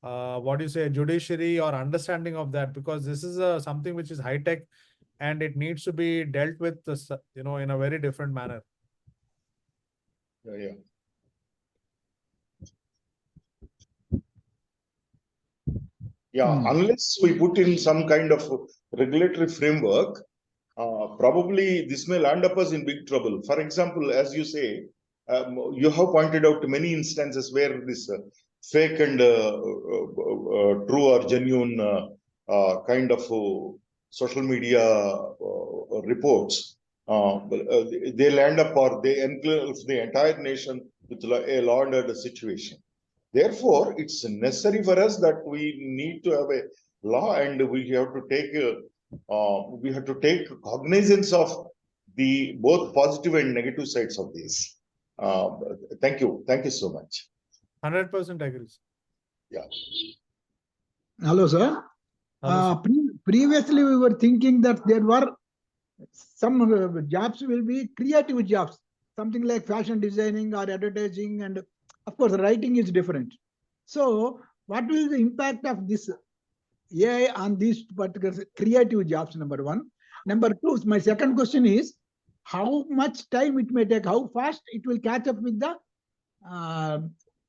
what do you say, judiciary or understanding of that, because this is something which is high tech and it needs to be dealt with in a very different manner. Yeah. Unless we put in some kind of regulatory framework, probably this may land up us in big trouble. For example, as you say, you have pointed out many instances where this fake and true or genuine kind of social media reports, they land up or they engulf the entire nation with a law and order situation. Therefore, it's necessary for us that we need to have a law, and we have to take cognizance of the both positive and negative sides of this. Thank you so much. 100% agree. Yeah. Hello, sir. Hello, sir. Previously, we were thinking that there were some jobs will be creative jobs, something like fashion designing or advertising, and of course, writing is different. So, what will the impact of this AI on these particular creative jobs? Number one. Number two, my second question is, how much time it may take, how fast it will catch up with the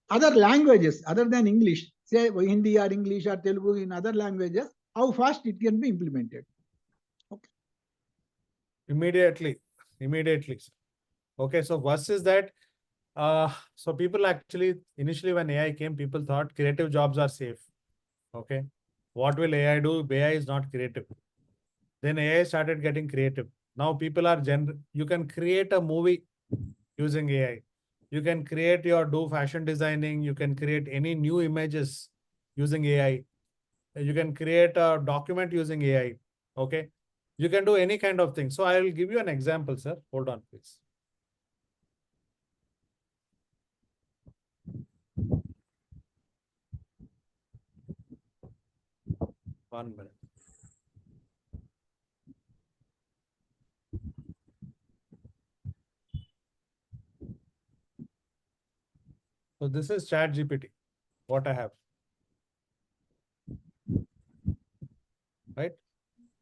other languages other than English, say Hindi or English or Telugu in other languages, how fast it can be implemented? Okay. Immediately. Okay, so first is that so people actually initially when AI came, people thought creative jobs are safe. Okay, what will AI do? AI is not creative. Then AI started getting creative. Now people are you can create a movie using AI. You can do fashion designing. You can create any new images using AI. You can create a document using AI. Okay, you can do any kind of thing. So I will give you an example, sir. Hold on, please. One minute. So this is ChatGPT, what I have. Right?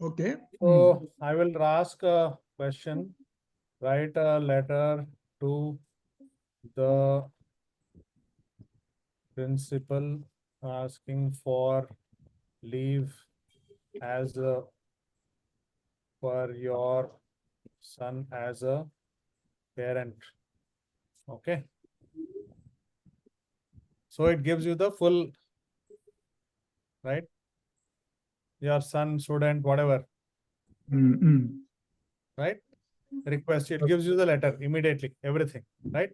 Okay. So I will ask a question. Write a letter to the principal asking for leave as for your son as a parent. Okay. So it gives you the full, right? Your son, student, whatever. Right? Request. It gives you the letter immediately, everything. Right?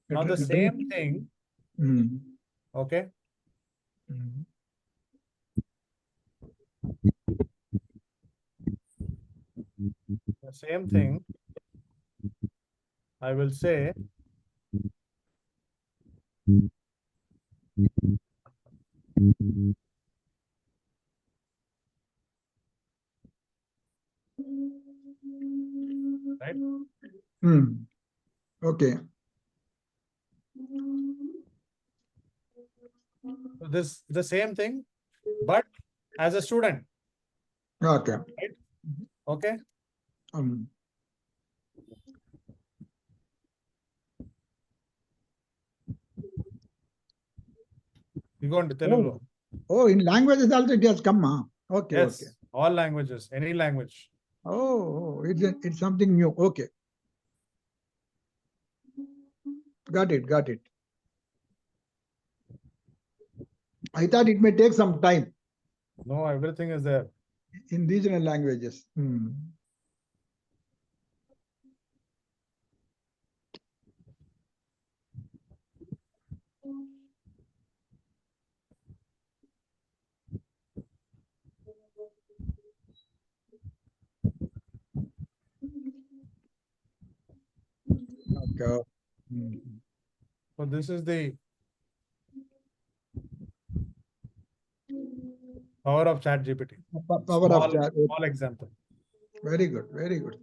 Now the same thing. Okay. The same thing. I will say. Right? Okay. This the same thing, but as a student. Okay. Okay. You go into Telugu. Oh, in languages also it has come. Okay, Yes, okay. all languages, any language. Oh, it's something new. Okay. Got it, got it. I thought it may take some time No, everything is there. in regional languages. Okay. So this is the power of ChatGPT. Power of chat. Small example. Very good, very good.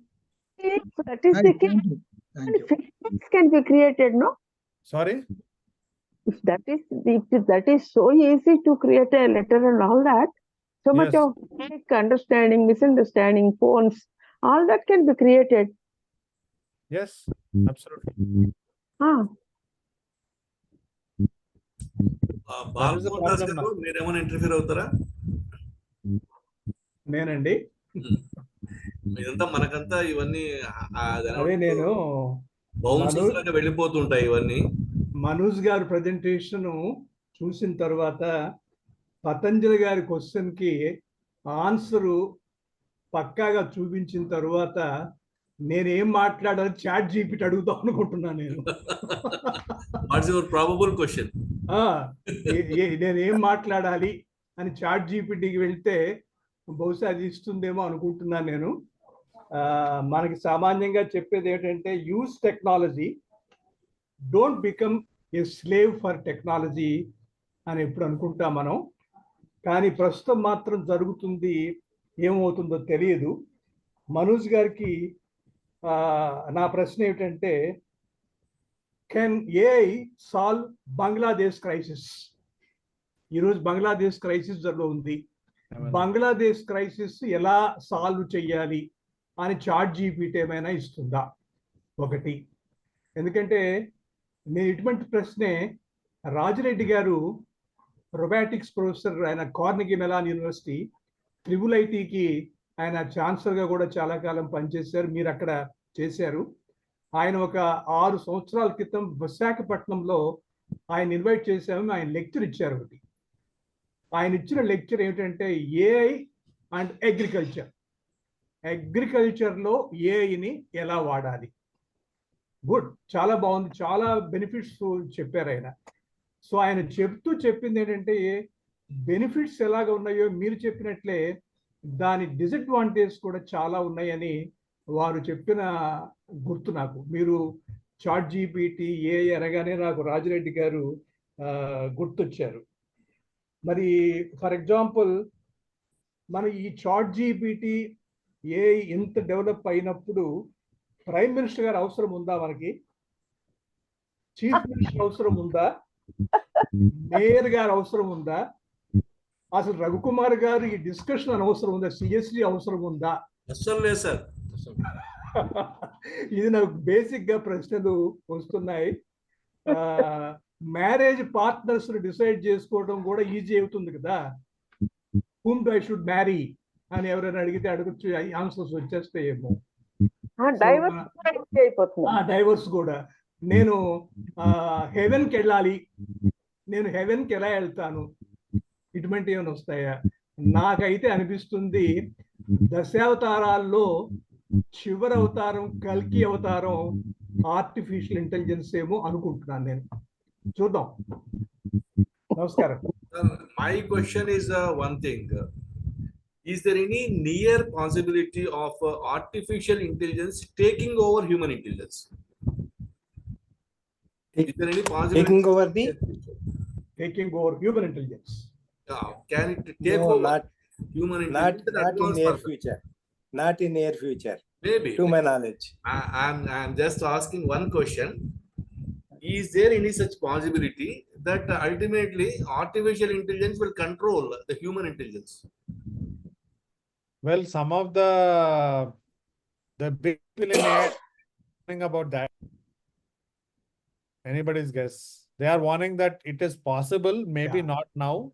So that is the Thank case. you. Thank you. Filters can be created, no? Sorry? If that is so easy to create a letter and all that, so much Yes. of fake understanding, misunderstanding, phones, all that can be created. Yes, absolutely. Babu is the Mohan Das problem గారు, మీరేమైనా interfere అవుతారా? నేనండి, ఇదంతా మనకంతా ఇవన్నీ అదే నేను bounces లాగా వెళ్ళిపోతుంటాయి ఇవన్నీ. మనోజ్ గారి ప్రజెంటేషన్ చూసిన తర్వాత పతంజలి గారి క్వశ్చన్ కి ఆన్సరు పక్కాగా చూపించిన తర్వాత నేనేం మాట్లాడాలి చాట్ జీపీటీ అడుగుతాం అనుకుంటున్నాను నేను. What's your probable question? నేనేం మాట్లాడాలి అని చాట్ జీపీటీకి వెళ్తే బహుశా అది ఇస్తుందేమో అనుకుంటున్నాను నేను. మనకి సామాన్యంగా చెప్పేది ఏంటంటే use technology, don't become a slave for technology అని ఎప్పుడు అనుకుంటాం మనం. కానీ ప్రస్తుతం మాత్రం జరుగుతుంది, ఏమవుతుందో తెలియదు. మనోజ్ గారికి నా ప్రశ్న ఏమిటంటే, can AI solve Bangladesh crisis? ఈరోజు బంగ్లాదేశ్ క్రైసిస్ ఉంది. బంగ్లాదేశ్ క్రైసిస్ ఎలా సాల్వ్ చేయాలి అని చాట్ జీపీటీ ఏమైనా ఇస్తుందా? ఒకటి. ఎందుకంటే నేను ఇటువంటి ప్రశ్నే రాజిరెడ్డి గారు రొబాటిక్స్ ప్రొఫెసర్, ఆయన కార్నెగీ మెలాన్ యూనివర్సిటీ IIITకి ఆయన ఛాన్సలర్గా కూడా చాలా కాలం పనిచేశారు. మీరు అక్కడ చేశారు. ఆయన ఒక 6 సంవత్సరాల క్రితం విశాఖపట్నంలో ఆయన ఇన్వైట్ చేశాము. ఆయన లెక్చర్ ఇచ్చారు. ఒకటి ఆయన ఇచ్చిన లెక్చర్ ఏమిటంటే ఏఐ అండ్ అగ్రికల్చర్. అగ్రికల్చర్లో ఏఐని ఎలా వాడాలి. గుడ్, చాలా బాగుంది, చాలా బెనిఫిట్స్ చెప్పారు ఆయన. సో ఆయన చెప్పింది ఏంటంటే బెనిఫిట్స్ ఎలాగ ఉన్నాయో మీరు చెప్పినట్లే దాని డిసడ్వాంటేజ్ కూడా చాలా ఉన్నాయని వారు చెప్పిన గుర్తు నాకు. మీరు చాట్ జీపీటీ ఏఐ అనగానే నాకు రాజిరెడ్డి గారు గుర్తొచ్చారు. మరి ఫర్ ఎగ్జాంపుల్ మన ఈ చాట్ జీపీటీ ఏఐ ఇంత డెవలప్ అయినప్పుడు ప్రైమ్ మినిస్టర్ గారు అవసరం ఉందా? మనకి చీఫ్ మినిస్టర్ అవసరం ఉందా? మేయర్ గారు అవసరం ఉందా? అసలు రఘుకుమార్ గారు ఈ డిస్కషన్ అనవసరం ఉందా? CSD అవసరం ఉందా? అసలు లేదు సార్. ఇది నాకు బేసిక్ గా ప్రశ్నలు వస్తున్నాయి. మ్యారేజ్ పార్ట్నర్స్ డిసైడ్ చేసుకోవడం కూడా ఈజీ అవుతుంది కదా. whom I should marry అని ఎవరైనా అడిగితే అడగచ్చు, ఆన్సర్స్ వచ్చేస్తాయేమో. డైవర్స్ కూడా. నేను హెవెన్కి వెళ్ళాలి, నేను హెవెన్కి ఎలా వెళ్తాను, ఇటువంటి ఏమైనా వస్తాయా? నాకైతే అనిపిస్తుంది దశావతారాల్లో చివరి అవతారం కల్కి అవతారం ఆర్టిఫిషియల్ ఇంటెలిజెన్స్ ఏమో అనుకుంటున్నాను నేను. చూద్దాం. నమస్కారం. My question is one thing. Is there any near possibility of artificial intelligence taking over human intelligence? Is there any possibility? Taking over human intelligence. Can it take over human intelligence? Not in near future. Not in near future. Maybe. To my knowledge. I'm just asking one question. Is there any such possibility that ultimately artificial intelligence will control the human intelligence? Well, some of the big people in AI warning about that. Anybody's guess. They are warning that it is possible, maybe not now,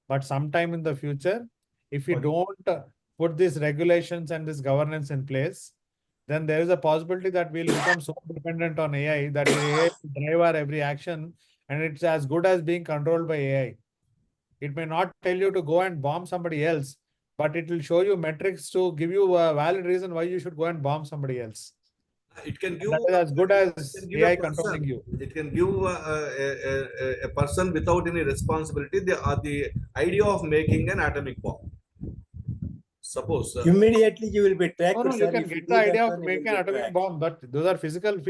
but sometime in the future, if you don't put these regulations and this governance in place, then there is a possibility that we'll become so dependent on AI that AI will drive our every action, and it's as good as being controlled by AI. It may not tell you to go and bomb somebody else, but it will show you metrics to give you a valid reason why you should go and bomb somebody else. It can give That is as good as AI controlling you. It can give a person without any responsibility the idea of making an atomic bomb. Suppose Immediately you will be tracked. No, sir, you can if get do the that idea one, of you making will an be atomic tracked. bomb, but those are physically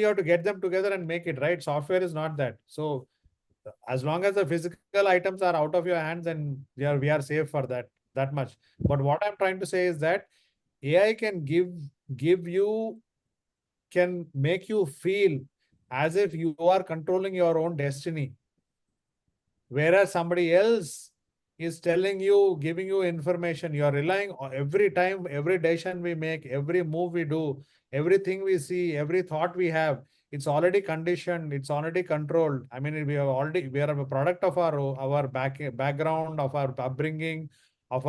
you have to get them together and make it, right? Software is not that. So as long as the physical items are out of your hands, and we are safe for that much. But what I'm trying to say is that AI can can make you feel as if you are controlling your own destiny, whereas somebody else is telling you, giving you information. You are relying on every time, every decision we make, every move we do, everything we see, every thought we have, it's already conditioned, it's already controlled. I mean, we are a product of our background, of our upbringing, of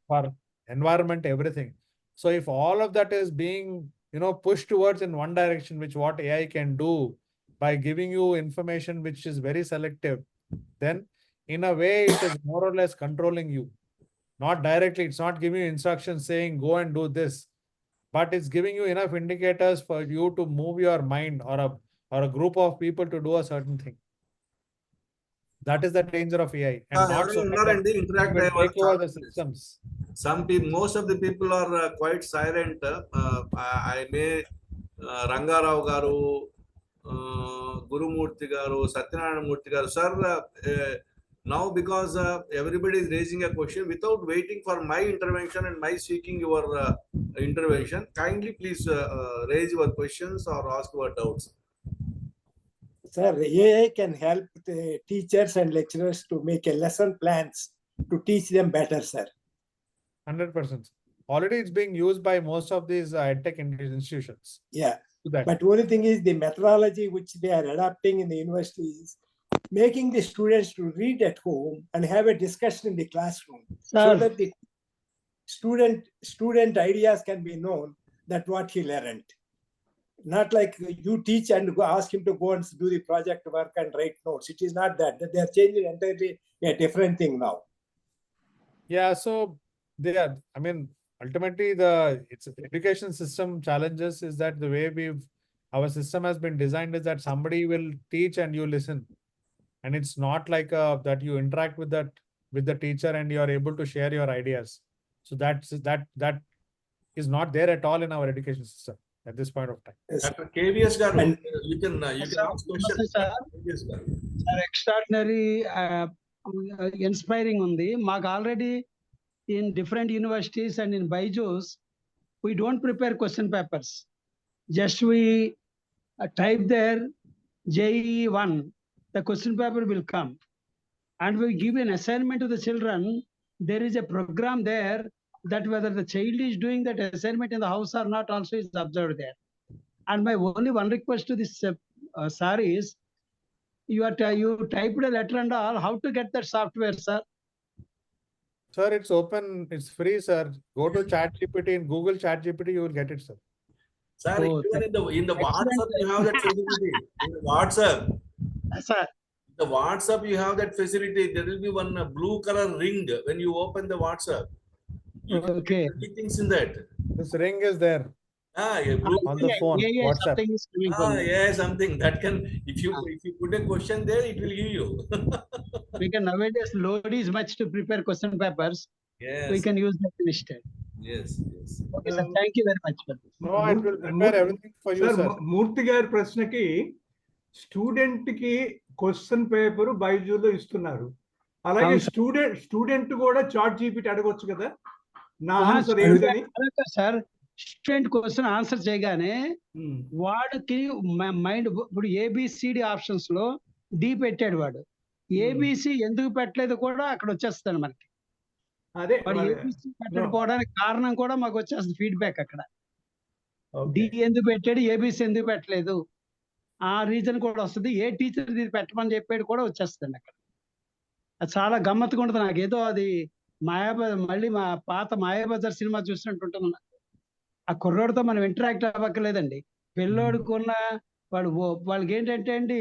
our environment, everything. So if all of that is being, pushed towards in one direction, which what AI can do by giving you information which is very selective, then in a way it is more or less controlling you. Not directly, it's not giving you instructions saying go and do this, but it's giving you enough indicators for you to move your mind or a group of people to do a certain thing. That is the danger of AI, and not so much that it will take over the systems. Some people, most of the people are quite silent. I may Rangarao garu, Gurumurthy garu, Satyanarayana Murthy garu, sir. Now, because everybody is raising a question without waiting for my intervention and my seeking your intervention, kindly please raise your questions or ask your doubts. Sir, AI can help the teachers and lecturers to make a lesson plans to teach them better, sir. 100%. Already it's being used by most of these EdTech institutions. Yeah. But only thing is the methodology which they are adopting in the universities, making the students to read at home and have a discussion in the classroom, so that the student ideas can be known that what he learned. Not like you teach and go ask him to go and do the project work and write notes. It is not that. They are changing entirely a different thing now. Yeah, so they are, I mean, ultimately the education system challenges is that the way our system has been designed is that somebody will teach and you listen. And it's not like that you interact with the teacher and you are able to share your ideas. So that is not there at all in our education system at this point of time. Dr. KVS garu, you can ask questions. Sir, extraordinary, inspiring undi. Maak already in different universities and in Byju's, we don't prepare question papers. Just we type there JEE 1, the question paper will come. And we give an assignment to the children. There is a program there that whether the child is doing that assignment in the house or not also is observed there. And my only one request to this sir is, you typed a letter and all, how to get that software, sir? Sir, it's open, it's free, sir. Go to ChatGPT, in Google ChatGPT, you will get it, sir. Sir, even in the WhatsApp, you have that facility. In the WhatsApp, sir. The WhatsApp, you have that facility. There will be one blue color ring when you open the WhatsApp. You can get many things in that. This ring is there. Blue on the phone, WhatsApp. Something that can, if you put a question there, it will give you. We can nowadays load is much to prepare question papers. Yes. We can use that instead. Yes, yes. Okay, sir. Thank you very much for this. No, it will prepare everything for you, sir. Murthy gaరి ప్రశ్నకి student కి question paper బైజూలో ఇస్తున్నారు. అలాగే student కూడా chat GPT అడగొచ్చు కదా, నా answer ఏంటని. Sir student question answer చేయగానే వాడికి మైండ్ ఇప్పుడు ఏబిసిడి ఆప్షన్స్ లో డి పెట్టాడు వాడు, ఏబిసి ఎందుకు పెట్టలేదు కూడా అక్కడ వచ్చేస్తాడు మనకి. అదే వాడు మరి. ఏబిసి పెట్టకపోవడానికి కారణం కూడా మాకు వచ్చేస్తుంది ఫీడ్బ్యాక్ అక్కడ. డి ఎందుకు పెట్టాడు, ఏబిసి ఎందుకు పెట్టలేదు, ఆ రీజన్ కూడా వస్తుంది. ఏ టీచర్ ఇది పెట్టమని చెప్పాడు కూడా వచ్చేస్తుంది అక్కడ. అది చాలా గమ్మత్తుగా ఉంటుంది. నాకు ఏదో అది మళ్ళీ మా పాత మాయాబజార్ సినిమా చూసినట్టు ఉంటుంది. ఆ కుర్రోడితో మనం ఇంటరాక్ట్ అవ్వక్కర్లేదండి. పిల్లోడుకున్న వాళ్ళకి ఏంటంటే అండి,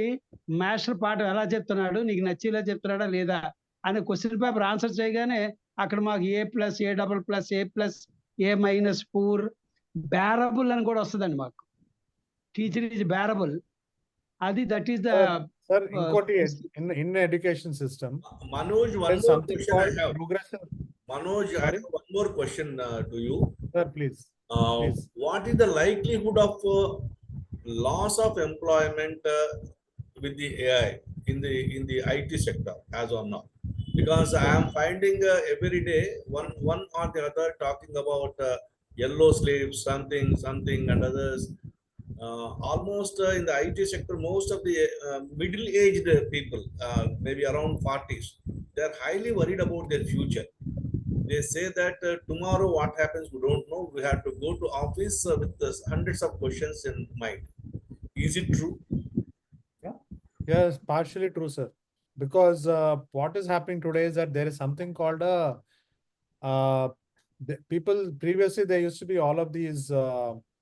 మాస్టర్ పాఠం ఎలా చెప్తున్నాడు, నీకు నచ్చేలా చెప్తున్నాడా లేదా అని క్వశ్చన్ పేపర్ ఆన్సర్ చేయగానే అక్కడ మాకు A+, A++, A-, poor, bearable అని కూడా వస్తుందండి మాకు. Teacher is bearable. అది దట్ ఈస్ ద Sir, ఇంకోటి in education system, Manuj, one there's more something question I called have. progressive. Manoj, I have one more question to you. Sir, please. Please. What is the likelihood of loss of employment with the AI in the IT sector as of now? Because I am finding every day one or the other talking about yellow slaves, something, and others. Almost in the IT sector, most of the middle-aged people, maybe around 40s, they are highly worried about their future. They say that tomorrow what happens, we don't know. We have to go to office with hundreds of questions in mind. Is it true? Yes, partially true, sir. Because what is happening today is that there is something called people previously there used to be all of these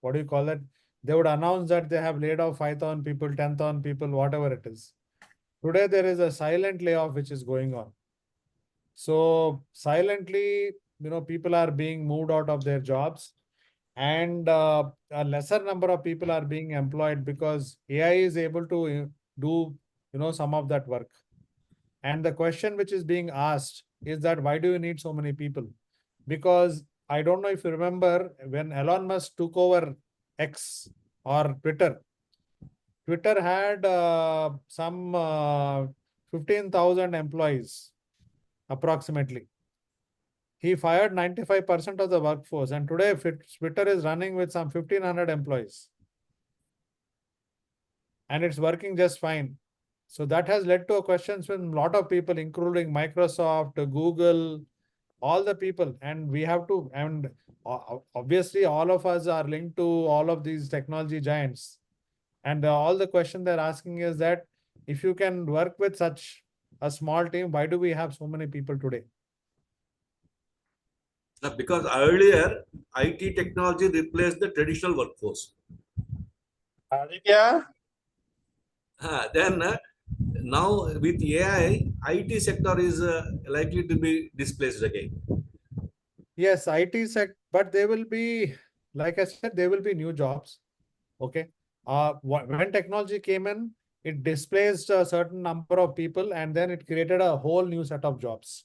what do you call it? They would announce that they have laid off 5,000 people, 10,000 people, whatever it is. Today there is a silent layoff which is going on. So silently, people are being moved out of their jobs, and a lesser number of people are being employed because AI is able to do some of that work. And the question which is being asked is that why do you need so many people? Because I don't know if you remember when Elon Musk took over X or Twitter had some 15,000 employees approximately. He fired 95% of the workforce, and today Twitter is running with some 1,500 employees. And it's working just fine. So that has led to questions from a lot of people, including Microsoft, Google, all the people. And we have to, and obviously all of us are linked to all of these technology giants. And all the question they're asking is that if you can work with such a small team, why do we have so many people today? Because earlier IT technology replaced the traditional workforce. Then now with AI, IT sector is likely to be displaced again. Yes, IT sector, but there will be, like I said, there will be new jobs. Okay. When technology came in, it displaced a certain number of people, and then it created a whole new set of jobs.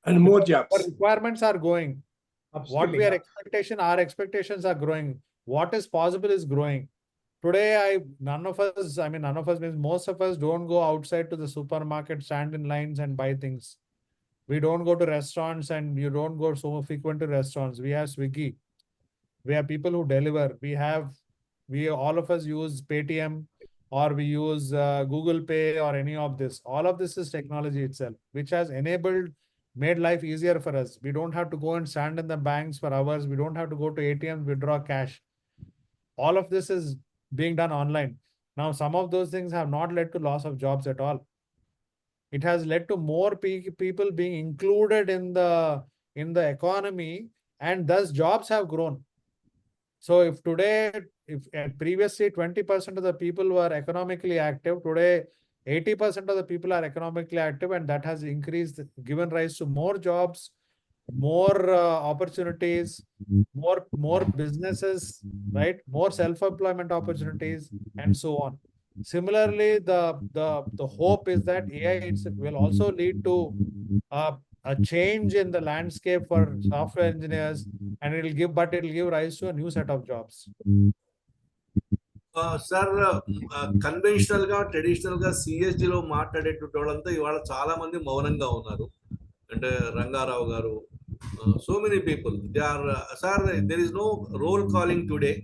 And more jobs. Our requirements are growing. What we are our expectations are growing. What is possible is growing. Today, none of us means most of us don't go outside to the supermarket, stand in lines and buy things. We don't go to restaurants, and you don't go so frequent to restaurants. We have Swiggy. We have people who deliver. All of us use Paytm, or we use Google Pay or any of this. All of this is technology itself, which has made life easier for us. We don't have to go and stand in the banks for hours. We don't have to go to ATMs, withdraw cash. All of this is being done online. Now, some of those things have not led to loss of jobs at all. It has led to more people being included in the economy, and thus jobs have grown. So if previously 20% of the people were economically active, today 80% of the people are economically active, and that has increased, given rise to more jobs, more opportunities, more businesses, right? More self-employment opportunities, and so on. Similarly, the hope is that AI will also lead to a change in the landscape for software engineers, and it will give rise to a new set of jobs. Sir conventional గా traditional గా CSD లో మాట్లాడేటువంటి వాళ్ళంతా ఇవాళ చాలా మంది మౌనంగా ఉన్నారు. అంటే రంగారావు గారు, So many people. They are, sir, there is no roll calling today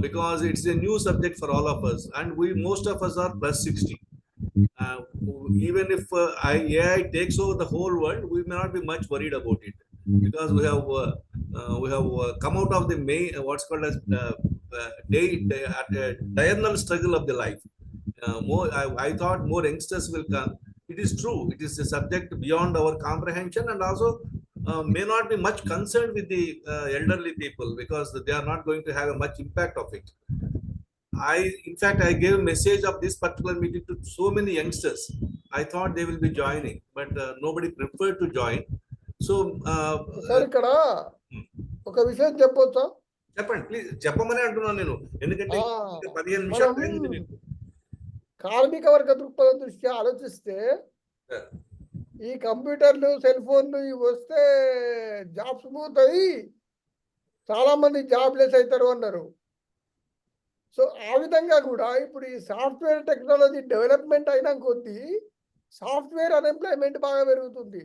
because it's a new subject for all of us, and most of us are plus 60. Uh, Even if AI takes over the whole world, we may not be much worried about it because we have come out of the what's called as diurnal struggle of the life. I thought more youngsters will come. It is true. It is a subject beyond our comprehension, and also may not be much concerned with the elderly people because they are not going to have a much impact of it. In fact, I gave a message of this particular meeting to so many youngsters. I thought they will be joining, but nobody preferred to join. So, sir ఇక్కడ ఒక విషయం చెప్పొచ్చా? చెప్పండి please. చెప్పమని అంటున్నాను నేను, ఎందుకంటే 15 మనం నిమిషాలు అయింది మీకు. కార్మిక వర్గ దృక్పథం దృష్ట్యా ఆలోచిస్తే ఈ కంప్యూటర్లు సెల్ ఫోన్లు ఇవి వస్తే జాబ్స్ పోతాయి, చాలా మంది జాబ్ లెస్ అవుతారు అన్నారు. సో ఆ విధంగా కూడా ఇప్పుడు ఈ సాఫ్ట్వేర్ టెక్నాలజీ డెవలప్మెంట్ అయినా కొద్దీ సాఫ్ట్వేర్ అన్ఎంప్లాయ్మెంట్ బాగా పెరుగుతుంది.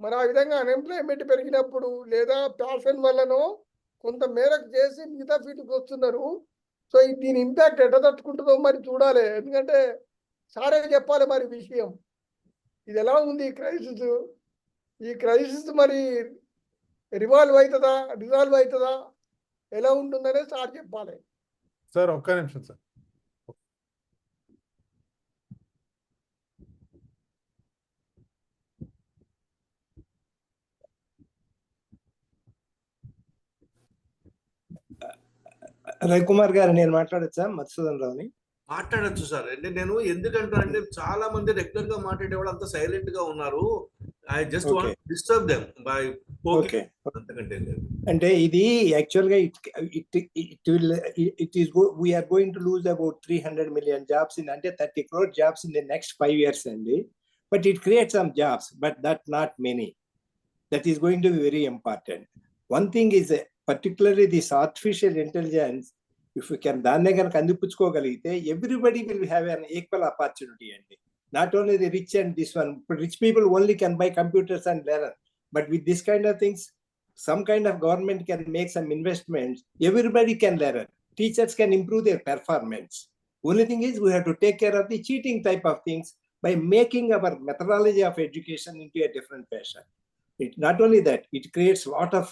మరి ఆ విధంగా అన్ఎంప్లాయ్మెంట్ పెరిగినప్పుడు లేదా ప్యాషన్ వల్లనో కొంత మేరకు చేసి మిగతా ఫీల్డ్కి వస్తున్నారు. సో దీని ఇంపాక్ట్ ఎట్లా తట్టుకుంటుందో మరి చూడాలి. ఎందుకంటే సారే చెప్పాలి మరి విషయం ఇది ఎలా ఉంది ఈ క్రైసిస్ మరి రిజాల్వ్ అవుతుందా ఎలా ఉంటుందనే సార్ చెప్పాలి. సార్ ఒక్క నిమిషం సార్. రవికుమార్ గారు నేను మాట్లాడచ్చా? మధుసూదన్ రావుని మాట్లాడచ్చు సార్. అంటే నేను ఎందుకంటే చాలా మంది రెగ్యులర్ గా మాట్లాడేవాళ్ళు అంత సైలెంట్ గా ఉన్నారు. I just want to disturb them by poking. అంతకంటే అంటే ఇది యాక్చువల్ గా it is we're going to lose about 300 million jobs in, అంటే 30 crore jobs in the next 5 years అండి. But it create some jobs, but that not many. That is going to be very important. One thing is particularly this artificial intelligence, if we can దాన్నే కనుక అందిపుచ్చుకోగలిగితే everybody will have an equal opportunity అండి. Not only the rich and this one, but rich people only can buy computers and learn. But with this kind of things, some kind of government can make some investments, everybody can learn. Teachers can improve their performance. Only thing is we have to take care of the cheating type of things by making our methodology of education into a different fashion. Not only that, it creates lot of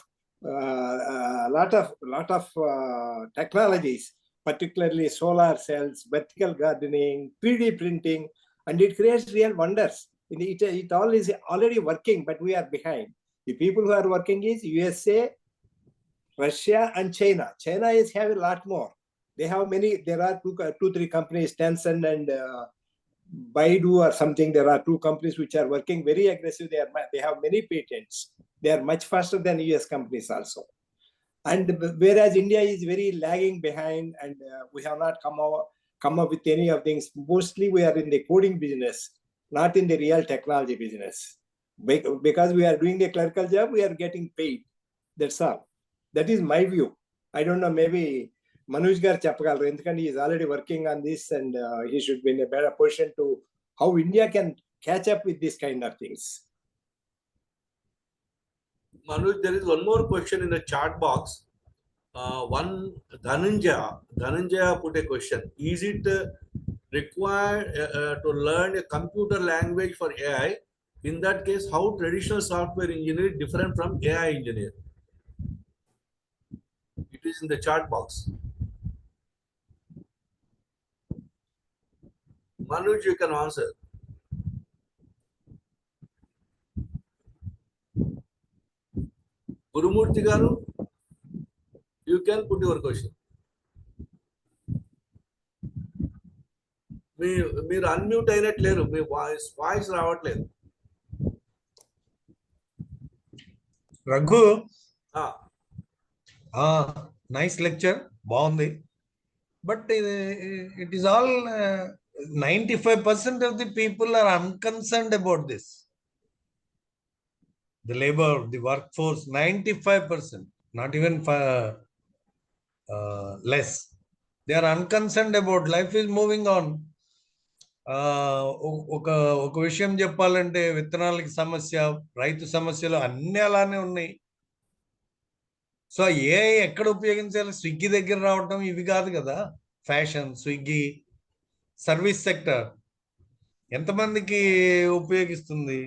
technologies, particularly solar cells, vertical gardening, 3D printing, and it creates real wonders. It all is already working, but we are behind. The people who are working is USA, Russia, and China. China is having a lot more. They have many. There are two, three companies, Tencent and Baidu or something. There are 2 companies which are working very aggressive. They have many patents. They are much faster than US companies also. And whereas India is very lagging behind, and we have not come up with any of things. Mostly we are in the coding business, not in the real technology business. Because we are doing the clerical job, we are getting paid. That's all. That is my view. I don't know, maybe Manuj gar cheppagalaru, endukante he is already working on this, and he should be in a better position to how India can catch up with this kind of things. Manuj, there is one more question in the chat box. One Dhananjaya put a question. Is it required to learn a computer language for AI? In that case, how traditional software engineer is different from AI engineer? It is in the chat box. Manuj, you can answer. Gurumurthy garu, you can put your question. మీరు unmute అయినట్లేరు, మీ voice రావట్లేదు. Raghu, nice lecture, బాగుంది. But it is all 95% of the people are unconcerned about this. The labor, the workforce, 95%, not even less. They are unconcerned about life is moving on. ఒక విషయం చెప్పాలంటే విత్తనాలకి సమస్య, రైతు సమస్యలు అన్ని అలానే ఉన్నాయి. సో ఏఐ ఎక్కడ ఉపయోగించాలి? స్విగ్గీ దగ్గర రావటం ఇవి కాదు కదా. ఫ్యాషన్, స్విగ్గీ, సర్వీస్ సెక్టర్ ఎంతమందికి ఉపయోగిస్తుంది?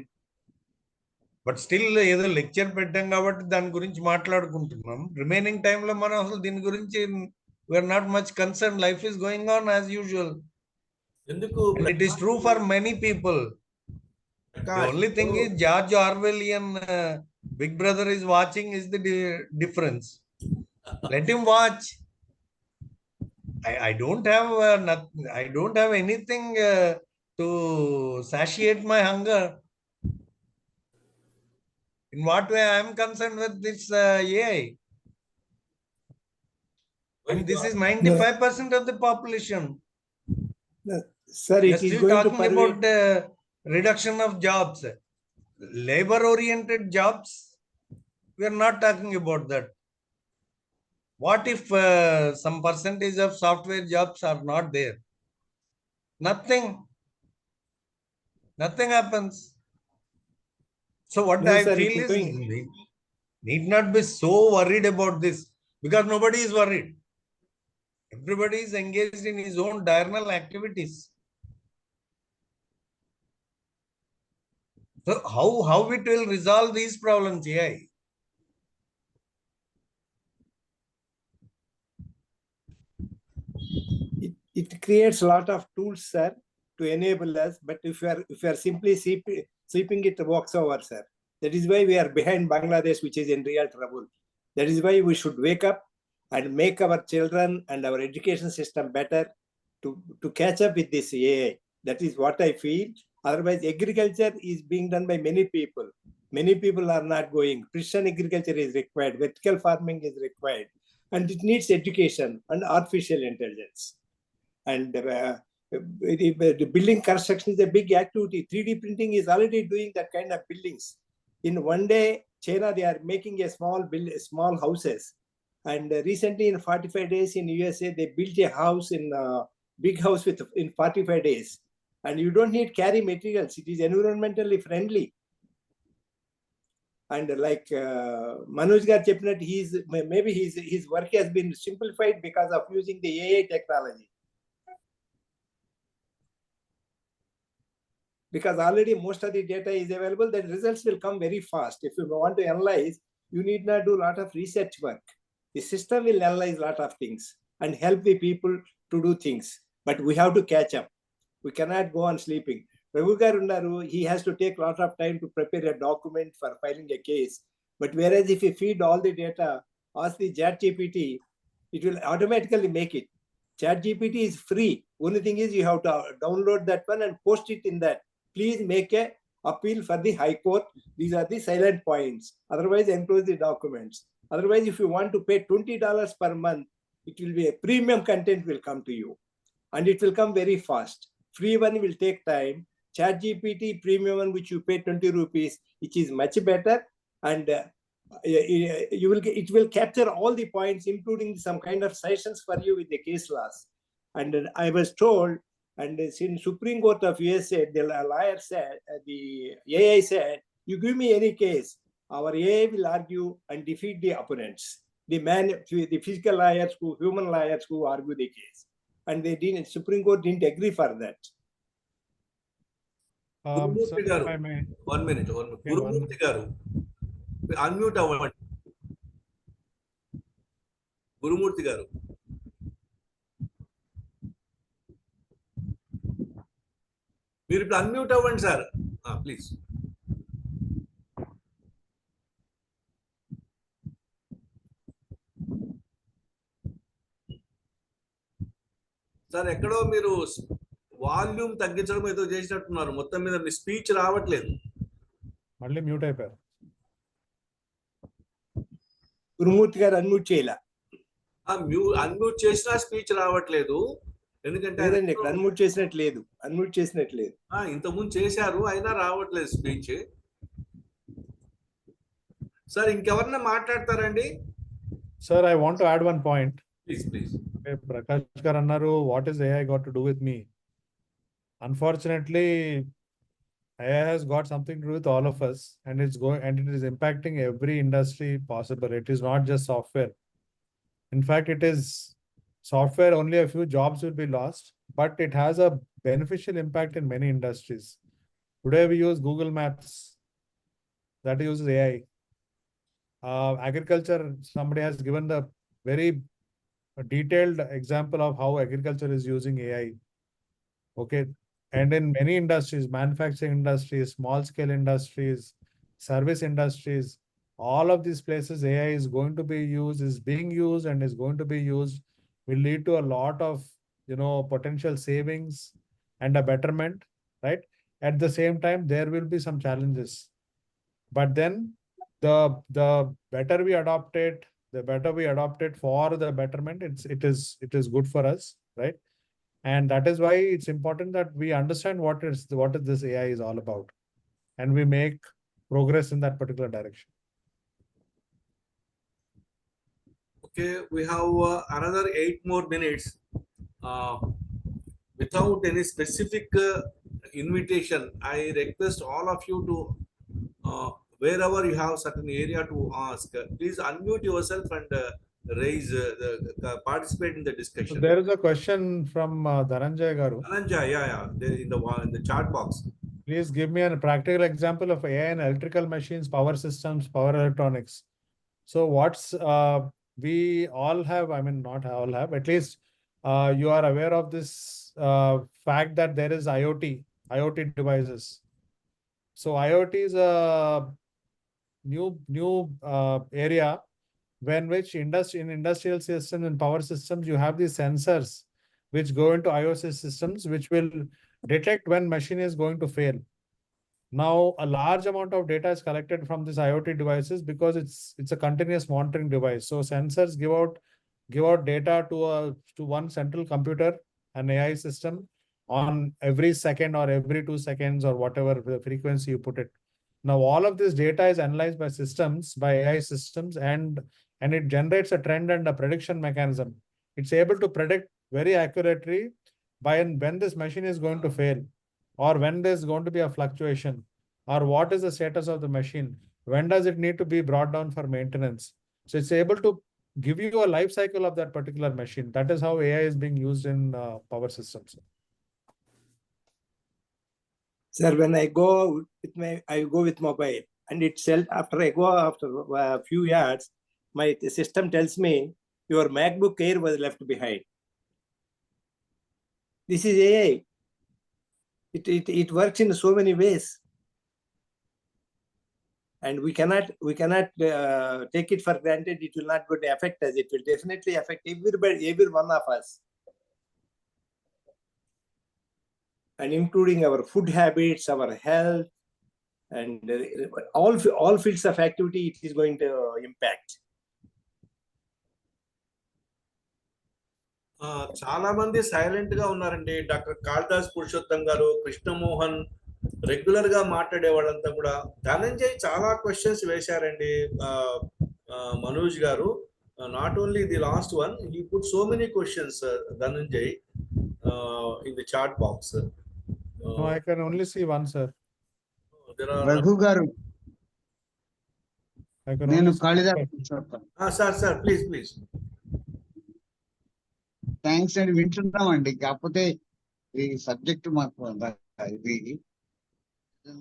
బట్ స్టిల్ ఏదో లెక్చర్ పెట్టాం కాబట్టి దాని గురించి మాట్లాడుకుంటున్నాం. రిమైనింగ్ టైంలో మనం అసలు దీని గురించి we're not much concern. Life is going on as usual. ఎందుకు it is true for many people. The only thing is George Orwellian Big Brother is watching is the difference. Let him watch. I don't have I don't have anything to satiate my hunger. In what way I am concerned with this AI? And this is 95% of the population. Sir, We it are is still going to talking pervade. about reduction of jobs. Labor-oriented jobs, we are not talking about that. What if some percentage of software jobs are not there? Nothing happens. So what No, I sir, feel it is is going. we need not be so worried about this, because nobody is worried. Everybody is engaged in his own diurnal activities. So how it will resolve these problems, AI? It creates a lot of tools, sir, to enable us. But if you are simply sweeping it, walks over, sir. That is why we are behind Bangladesh, which is in real trouble. That is why we should wake up and make our children and our education system better to catch up with this AI. That is what I feel. Otherwise, agriculture is being done by many people. Many people are not going. Precision agriculture is required. Vertical farming is required. And it needs education and artificial intelligence. And the building construction is a big activity. 3D printing is already doing that kind of buildings. In one day, China, they are making a small houses. And recently, in 45 days in USA, they built a house big house in 45 days. And you don't need carry materials. It is environmentally friendly. And like Manuj gar chepinattu, maybe his work has been simplified because of using the AI technology. Because already most of the data is available, the results will come very fast. If you want to analyze, you need not do a lot of research work. The system will analyze a lot of things and help the people to do things. But we have to catch up. We cannot go on sleeping. He has to take a lot of time to prepare a document for filing a case. But whereas if you feed all the data, ask the ChatGPT, it will automatically make it. ChatGPT is free. Only thing is you have to download that one and post it in that. Please make a appeal for the High Court. These are the silent points. Otherwise, enclose the documents. Otherwise, if you want to pay $20 per month, it will be a premium content will come to you. And it will come very fast. Free one will take time. ChatGPT premium one, which you pay 20 rupees, which is much better. And it will capture all the points, including some kind of sessions for you with the case laws. And I was told, and in Supreme Court of USA, the lawyer said, the AI said, you give me any case, our AI will argue and defeat the opponents. The physical lawyers, human lawyers who argue the case. And Supreme Court didn't agree for that. Gurumurthy garu, 1 minute. Gurumurthy garu, unmute అవ్వండి. Gurumurthy garu. మీరు ఇప్పుడు unmute అవ్వండి sir, please. Sir ఎక్కడో మీరు volume తగ్గించడం ఏదో చేసినట్టున్నారు. మొత్తం మీద మీ స్పీచ్ రావట్లేదు. మళ్ళీ మ్యూట్ అయిపోయారు. గురుమూర్తి గారు అన్మ్యూట్ చేయాల. అన్మ్యూట్ చేసినా స్పీచ్ రావట్లేదు. ఎందుకంటే అన్మ్యూట్ చేసినట్లేదు. ఇంతకుముందు చేశారు, అయినా రావట్లేదు స్పీచ్. సార్ ఇంకెవరన్నా మాట్లాడతారండి? Sir, I want to add one point. Please. Prakash గారు అన్నారు, what is AI got to do with me? unfortunately, AI has got something to do with all of us, and it is impacting every industry possible. It is not just software. In fact, it is software, only a few jobs will be lost, but it has a beneficial impact in many industries. Today we use Google Maps, that uses AI. Agriculture, somebody has given the very detailed example of how agriculture is using AI. Okay. And in many industries, manufacturing industries, small scale industries, service industries, all of these places, AI is going to be used, is being used, and is going to be used, will lead to a lot of, potential savings and a betterment, right? At the same time, there will be some challenges. But then the better we adopt it, for the betterment, it is good for us, right? And that is why it's important that we understand what is this AI is all about, and we make progress in that particular direction. Okay, we have another 8 more minutes. Without any specific invitation, I request all of you to, wherever you have certain area to ask, please unmute yourself and participate in the So discussion. there is a question from Dhananjay Garu. Dhananjay, yeah, there in the chat box. Please give me a practical example of AI in electrical machines, power systems, power electronics. So we all have, I mean, not all have, at least you are aware of this fact that there is IoT devices. So IoT is a new area in industrial systems and power systems, you have these sensors which go into IoT systems, which will detect when machine is going to fail. Now, a large amount of data is collected from these IoT devices because it's a continuous monitoring device. So sensors give out data to one central computer, an AI system, on every second or every 2 seconds or whatever the frequency you put it. Now, all of this data is analyzed by AI systems, and it generates a trend and a prediction mechanism. It's able to predict very accurately when this machine is going to fail, or when there's going to be a fluctuation, or what is the status of the machine, when does it need to be brought down for maintenance. So it's able to give you a life cycle of that particular machine. That is how AI is being used in power systems. Sir, when I go with mobile, and itself after a few yards, my system tells me your MacBook Air was left behind. This is AI. It works in so many ways, and we cannot take it for granted. It will not going to affect us. It will definitely affect every one of us, and including our food habits, our health, and all fields of activity. It is going to impact. చాలా మంది silent గా ఉన్నారండి. Doctor Kalidas Purushottam గారు, Krishnamohan, regular గా మాట్లాడే వాళ్ళంతా కూడా. ధనంజయ్ చాలా క్వశ్చన్స్ వేశారండి. మనోజ్ గారు, not only the last one, he put so many questions, Dhananjay, in the chat box. No, I can only see one, sir. Raghu garu, I can nenu only see Kalidas one. Purushottam. sir, please. Thanks అండి, వింటున్నామండి. కాకపోతే ఈ subject మాకు ఇది,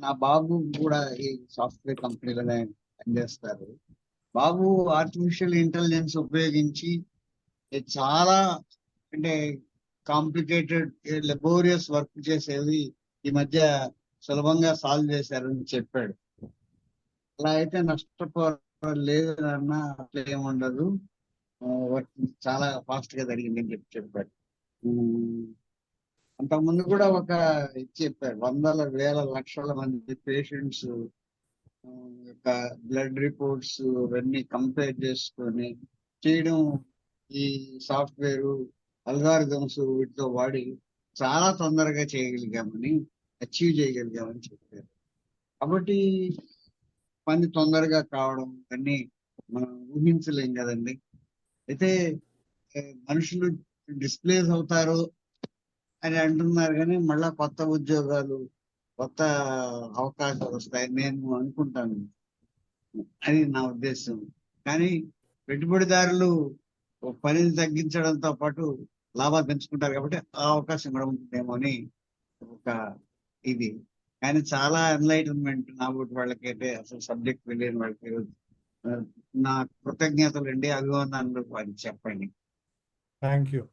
నా బాబు కూడా ఈ software కంపెనీలోనే పనిచేస్తారు. బాబు artificial intelligence ఉపయోగించి చాలా అంటే కాంప్లికేటెడ్ లెబోరియస్ వర్క్ చేసేవి ఈ మధ్య సులభంగా సాల్వ్ చేశారని చెప్పాడు. అలా అయితే నష్టపోలేదు అన్న, అట్లా ఏముండదు, చాలా ఫాస్ట్ గా జరిగిందని చెప్పాడు. అంతకుముందు కూడా చెప్పారు, వందల వేల లక్షల మంది పేషెంట్స్ యొక్క బ్లడ్ రిపోర్ట్స్ ఇవన్నీ కంపేర్ చేసుకొని చేయడం ఈ సాఫ్ట్వేర్ అల్గారిథమ్స్ వీటితో వాడి చాలా తొందరగా అచీవ్ చేయగలిగామని చెప్పారు. కాబట్టి పని తొందరగా కావడం అన్ని మనం ఊహించలేం కదండి. అయితే మనుషులు డిస్ప్లేస్ అవుతారు అని అంటున్నారు, కానీ మళ్ళా కొత్త ఉద్యోగాలు, కొత్త అవకాశాలు వస్తాయి నేను అనుకుంటాను. అది నా ఉద్దేశం. కానీ పెట్టుబడిదారులు పనిని తగ్గించడంతో పాటు లాభాలు పెంచుకుంటారు కాబట్టి ఆ అవకాశం కూడా ఉంటుందేమో అని ఒక ఇది. కానీ చాలా ఎన్లైటన్మెంట్ నాబోటి వాళ్ళకైతే, అసలు సబ్జెక్ట్ తెలియని వాళ్ళకి నా కృతజ్ఞతలు అండి, అభివందనలు వారికి చెప్పండి. Thank you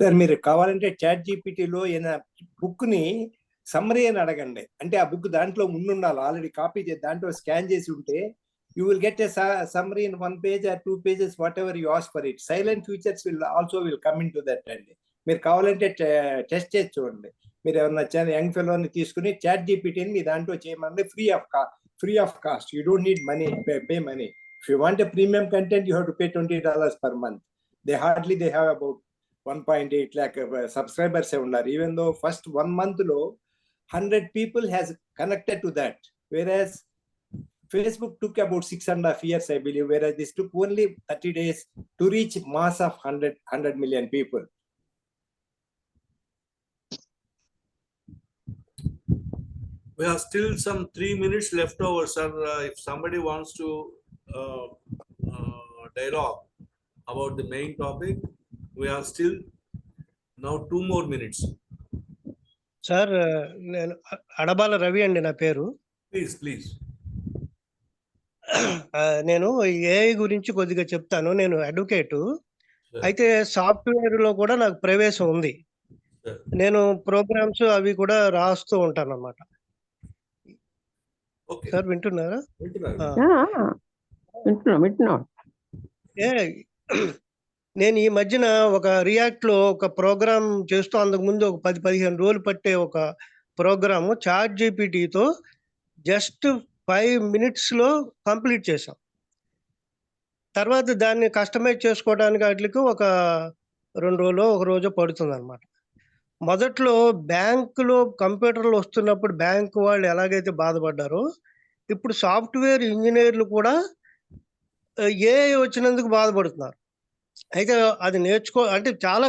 sir. మీరు కావాలంటే చాట్ జీపీటీలో ఏదైనా బుక్ ని సమ్మరీ అని అడగండి. అంటే ఆ బుక్ దాంట్లో ఉండాలి, ఆల్రెడీ కాపీ చేసి దాంట్లో స్కాన్ చేసి ఉంటే you will get a summary in 1 page or 2 pages, whatever you ask for it. Silent features will also come into that. అండి మీరు కావాలంటే టెస్ట్ చేసి చూడండి. మీరు ఎవరన్నా యంగ్ ఫెలోని తీసుకుని చాట్ జీపీటీని మీ దాంట్లో చేయమని free of cost. You don't need money, pay money. If you want a premium content you have to pay $20 per month. They have about 1.8 lakh subscribers ఉన్నారు. Even though first 1 month లో 100 people has connected to that, whereas Facebook took about 6.5 years, I believe, whereas this took only 30 days to reach mass of 100 million people. We have still some 3 minutes left over, sir. If somebody wants to dialogue about the main topic, we have still now 2 more minutes. Sir, Adabala Ravi and na peru. Please. నేను AI గురించి కొద్దిగా చెప్తాను. నేను advocate, అయితే software లో కూడా నాకు ప్రవేశం ఉంది. నేను ప్రోగ్రామ్స్ అవి కూడా రాస్తూ ఉంటాను అన్నమాట. సార్ వింటున్నారా? నేను ఈ మధ్యన ఒక రియాక్ట్ లో ఒక ప్రోగ్రామ్ చేస్తూ, అందుకు ముందు ఒక 10-15 రోజులు పట్టే ఒక ప్రోగ్రాము చాట్ జీపీటీతో జస్ట్ 5 minutes లో కంప్లీట్ చేసాం. తర్వాత దాన్ని కస్టమైజ్ చేసుకోవడానికి వాటికి ఒక 2 రోజులు, 1 రోజు పడుతుంది అనమాట. మొదట్లో బ్యాంకులో కంప్యూటర్లు వస్తున్నప్పుడు బ్యాంకు వాళ్ళు ఎలాగైతే బాధపడ్డారో, ఇప్పుడు సాఫ్ట్వేర్ ఇంజనీర్లు కూడా ఏఐ వచ్చినందుకు బాధపడుతున్నారు. అయితే అది అంటే చాలా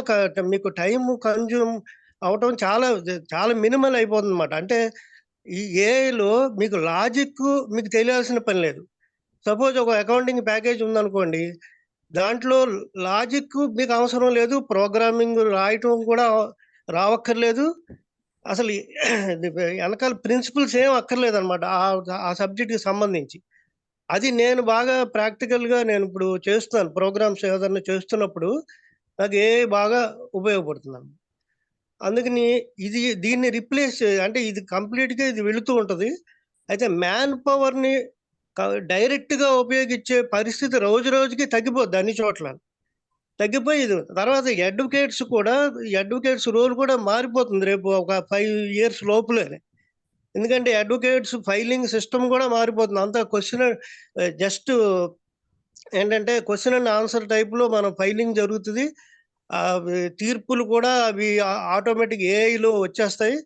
మీకు టైం కన్జ్యూమ్ అవటం చాలా మినిమల్ అయిపోతుంది అనమాట. అంటే ఈ ఏఐలో మీకు లాజిక్ మీకు తెలియాల్సిన పని లేదు. సపోజ్ ఒక అకౌంటింగ్ ప్యాకేజ్ ఉందనుకోండి, దాంట్లో లాజిక్ మీకు అవసరం లేదు, ప్రోగ్రామింగ్ రాయటం కూడా రావక్కర్లేదు, అసలు వెనకాల ప్రిన్సిపల్స్ ఏం అక్కర్లేదు అనమాట ఆ సబ్జెక్ట్కి సంబంధించి. అది నేను బాగా ప్రాక్టికల్గా నేను ఇప్పుడు చేస్తున్నాను. ప్రోగ్రామ్స్ ఏదైనా చేస్తున్నప్పుడు నాకు బాగా ఉపయోగపడుతున్నాను. అందుకని దీన్ని రిప్లేస్, అంటే ఇది కంప్లీట్గా ఇది వెళుతూ ఉంటుంది. అయితే మ్యాన్ పవర్ని డైరెక్ట్గా ఉపయోగించే పరిస్థితి రోజు రోజుకి తగ్గిపోద్ది, అన్ని చోట్ల తగ్గిపోయేది. తర్వాత అడ్వకేట్స్ రోల్ కూడా మారిపోతుంది రేపు ఒక 5 years లోపులోనే. ఎందుకంటే అడ్వకేట్స్ ఫైలింగ్ సిస్టమ్ కూడా మారిపోతుంది. అంతా జస్ట్ ఏంటంటే క్వశ్చన్ అండ్ ఆన్సర్ టైప్లో మనం ఫైలింగ్ జరుగుతుంది. తీర్పులు కూడా అవి ఆటోమేటిక్ ఏఐలో వచ్చేస్తాయి.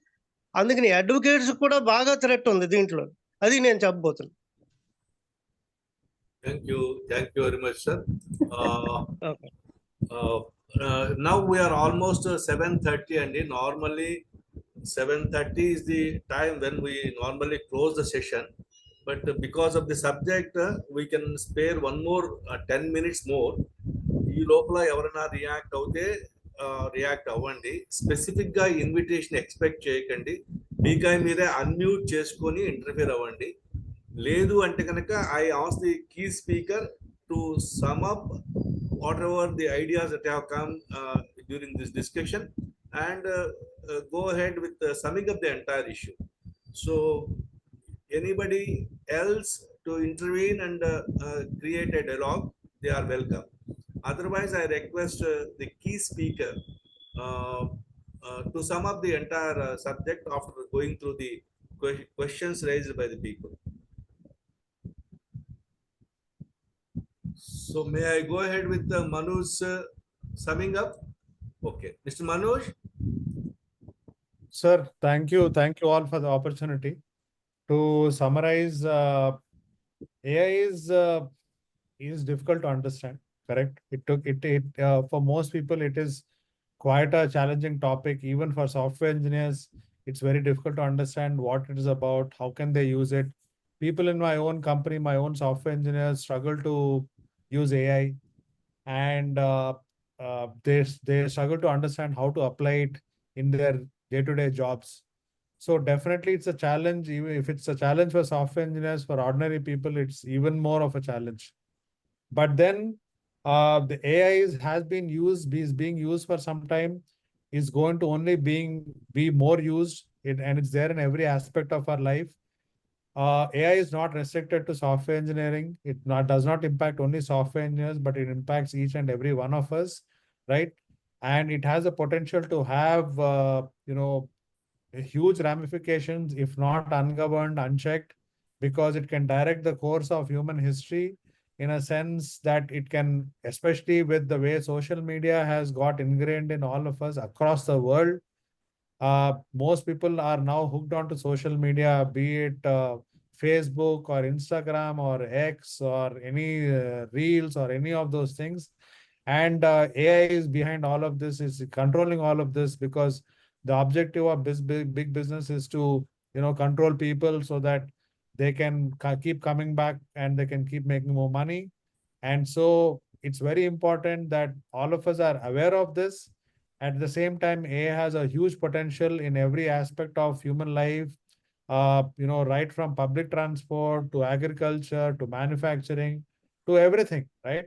అందుకని అడ్వకేట్స్ కూడా బాగా థ్రెట్ ఉంది దీంట్లో. అది నేను చెప్పబోతున్నాను. Thank you very much, sir. Now we are almost 7:30, and normally 7:30 is the time when we normally close the session, but because of the subject we can spare 1 more 10 minutes more. ఈ లోపల ఎవరైనా react అవ్వండి. Specific గా invitation expect చేయకండి. మీరే unmute చేసుకొని interfere అవ్వండి. లేదు అంటే కనుక I ask the key speaker to sum up whatever the ideas that have come during this discussion and go ahead with summing up the entire issue. So anybody else to intervene and create a dialogue, they are welcome. Otherwise I request the key speaker to sum up the entire subject after going through the questions raised by the people. So may I go ahead with Manuj summing up? Okay, Mr. Manuj. Sir, thank you all for the opportunity to summarize. AI is difficult to understand, correct? For most people it is quite a challenging topic. Even for software engineers, it's very difficult to understand what it is about, how can they use it. People in my own company, my own software engineers struggle to use AI, and they struggle to understand how to apply it in their day-to-day jobs. So definitely it's a challenge. Even if it's a challenge for software engineers, for ordinary people, it's even more of a challenge. But then the AI has been used, is being used for some time, is going to only be more used, and it's there in every aspect of our life. AI is not restricted to software engineering. It does not impact only software engineers, but it impacts each and every one of us, right? And it has a potential to have, huge ramifications if not ungoverned, unchecked, because it can direct the course of human history in a sense that it can, especially with the way social media has got ingrained in all of us across the world. Most people are now hooked onto social media, be it Facebook or Instagram or X or any reels or any of those things. And AI is behind all of this, is controlling all of this, because the objective of this big business is to, control people so that they can keep coming back and they can keep making more money. And so it's very important that all of us are aware of this. At the same time, AI has a huge potential in every aspect of human life, right from public transport to agriculture to manufacturing to everything, right?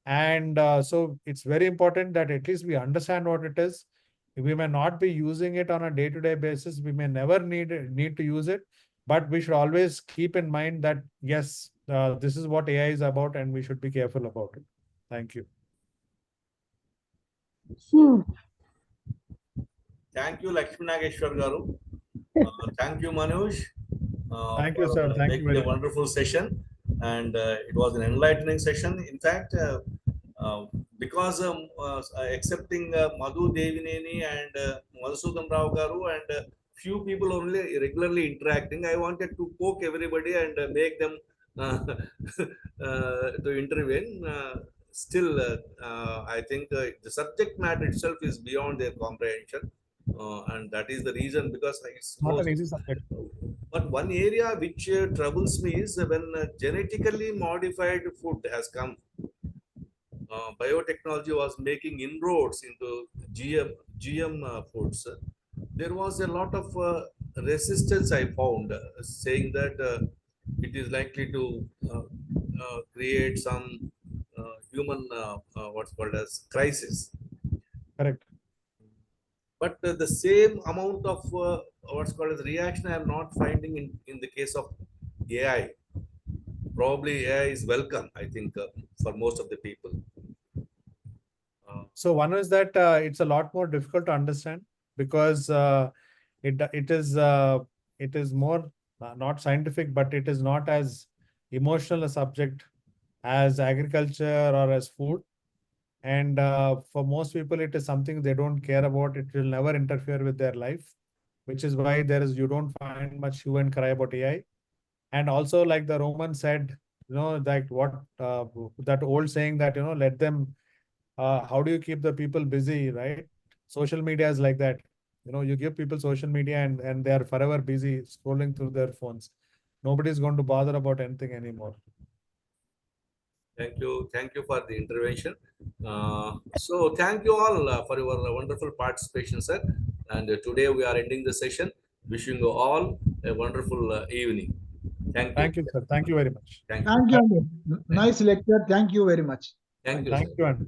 And so it's very important that at least we understand what it is. We may not be using it on a day-to-day basis. We may never need to use it, but we should always keep in mind that, yes, this is what AI is about, and we should be careful about it. Thank you. Thank you, Lakshmi Nageshwar Garu. Thank you, Manuj. Thank you, sir. Thank you making very a wonderful session, and it was an enlightening session. In fact, because accepting Madhu Devineni and Madhusudan Rao Garu and few people only regularly interacting, I wanted to poke everybody and make them to intervene. Still, I think the subject matter itself is beyond their comprehension. And that is the reason, because it's not an easy subject. But one area which troubles me is when genetically modified food has come. Biotechnology was making inroads into GM foods. There was a lot of resistance I found, saying that it is likely to create some human what's called as crisis. Correct. But the same amount of what's called as reaction I am not finding in the case of AI. Probably AI is welcome, I think, for most of the people. So one is that it's a lot more difficult to understand, because it is more not scientific, but it is not as emotional a subject as agriculture or as food. And for most people, it is something they don't care about. It will never interfere with their life, which is why you don't find much hue and cry about AI. And also, like the Roman said, like that old saying that, let them, how do you keep the people busy, right? Social media is like that. You give people social media and they are forever busy scrolling through their phones. Nobody's going to bother about anything anymore. Thank you for the intervention. So thank you all for your wonderful participation, sir. And today we are ending the session. Wishing you all a wonderful evening. Thank you. Thank you, sir. Thank you very much. Thank you. Thank you. Nice lecture. Thank you very much. Thank you. Thank you, Andy.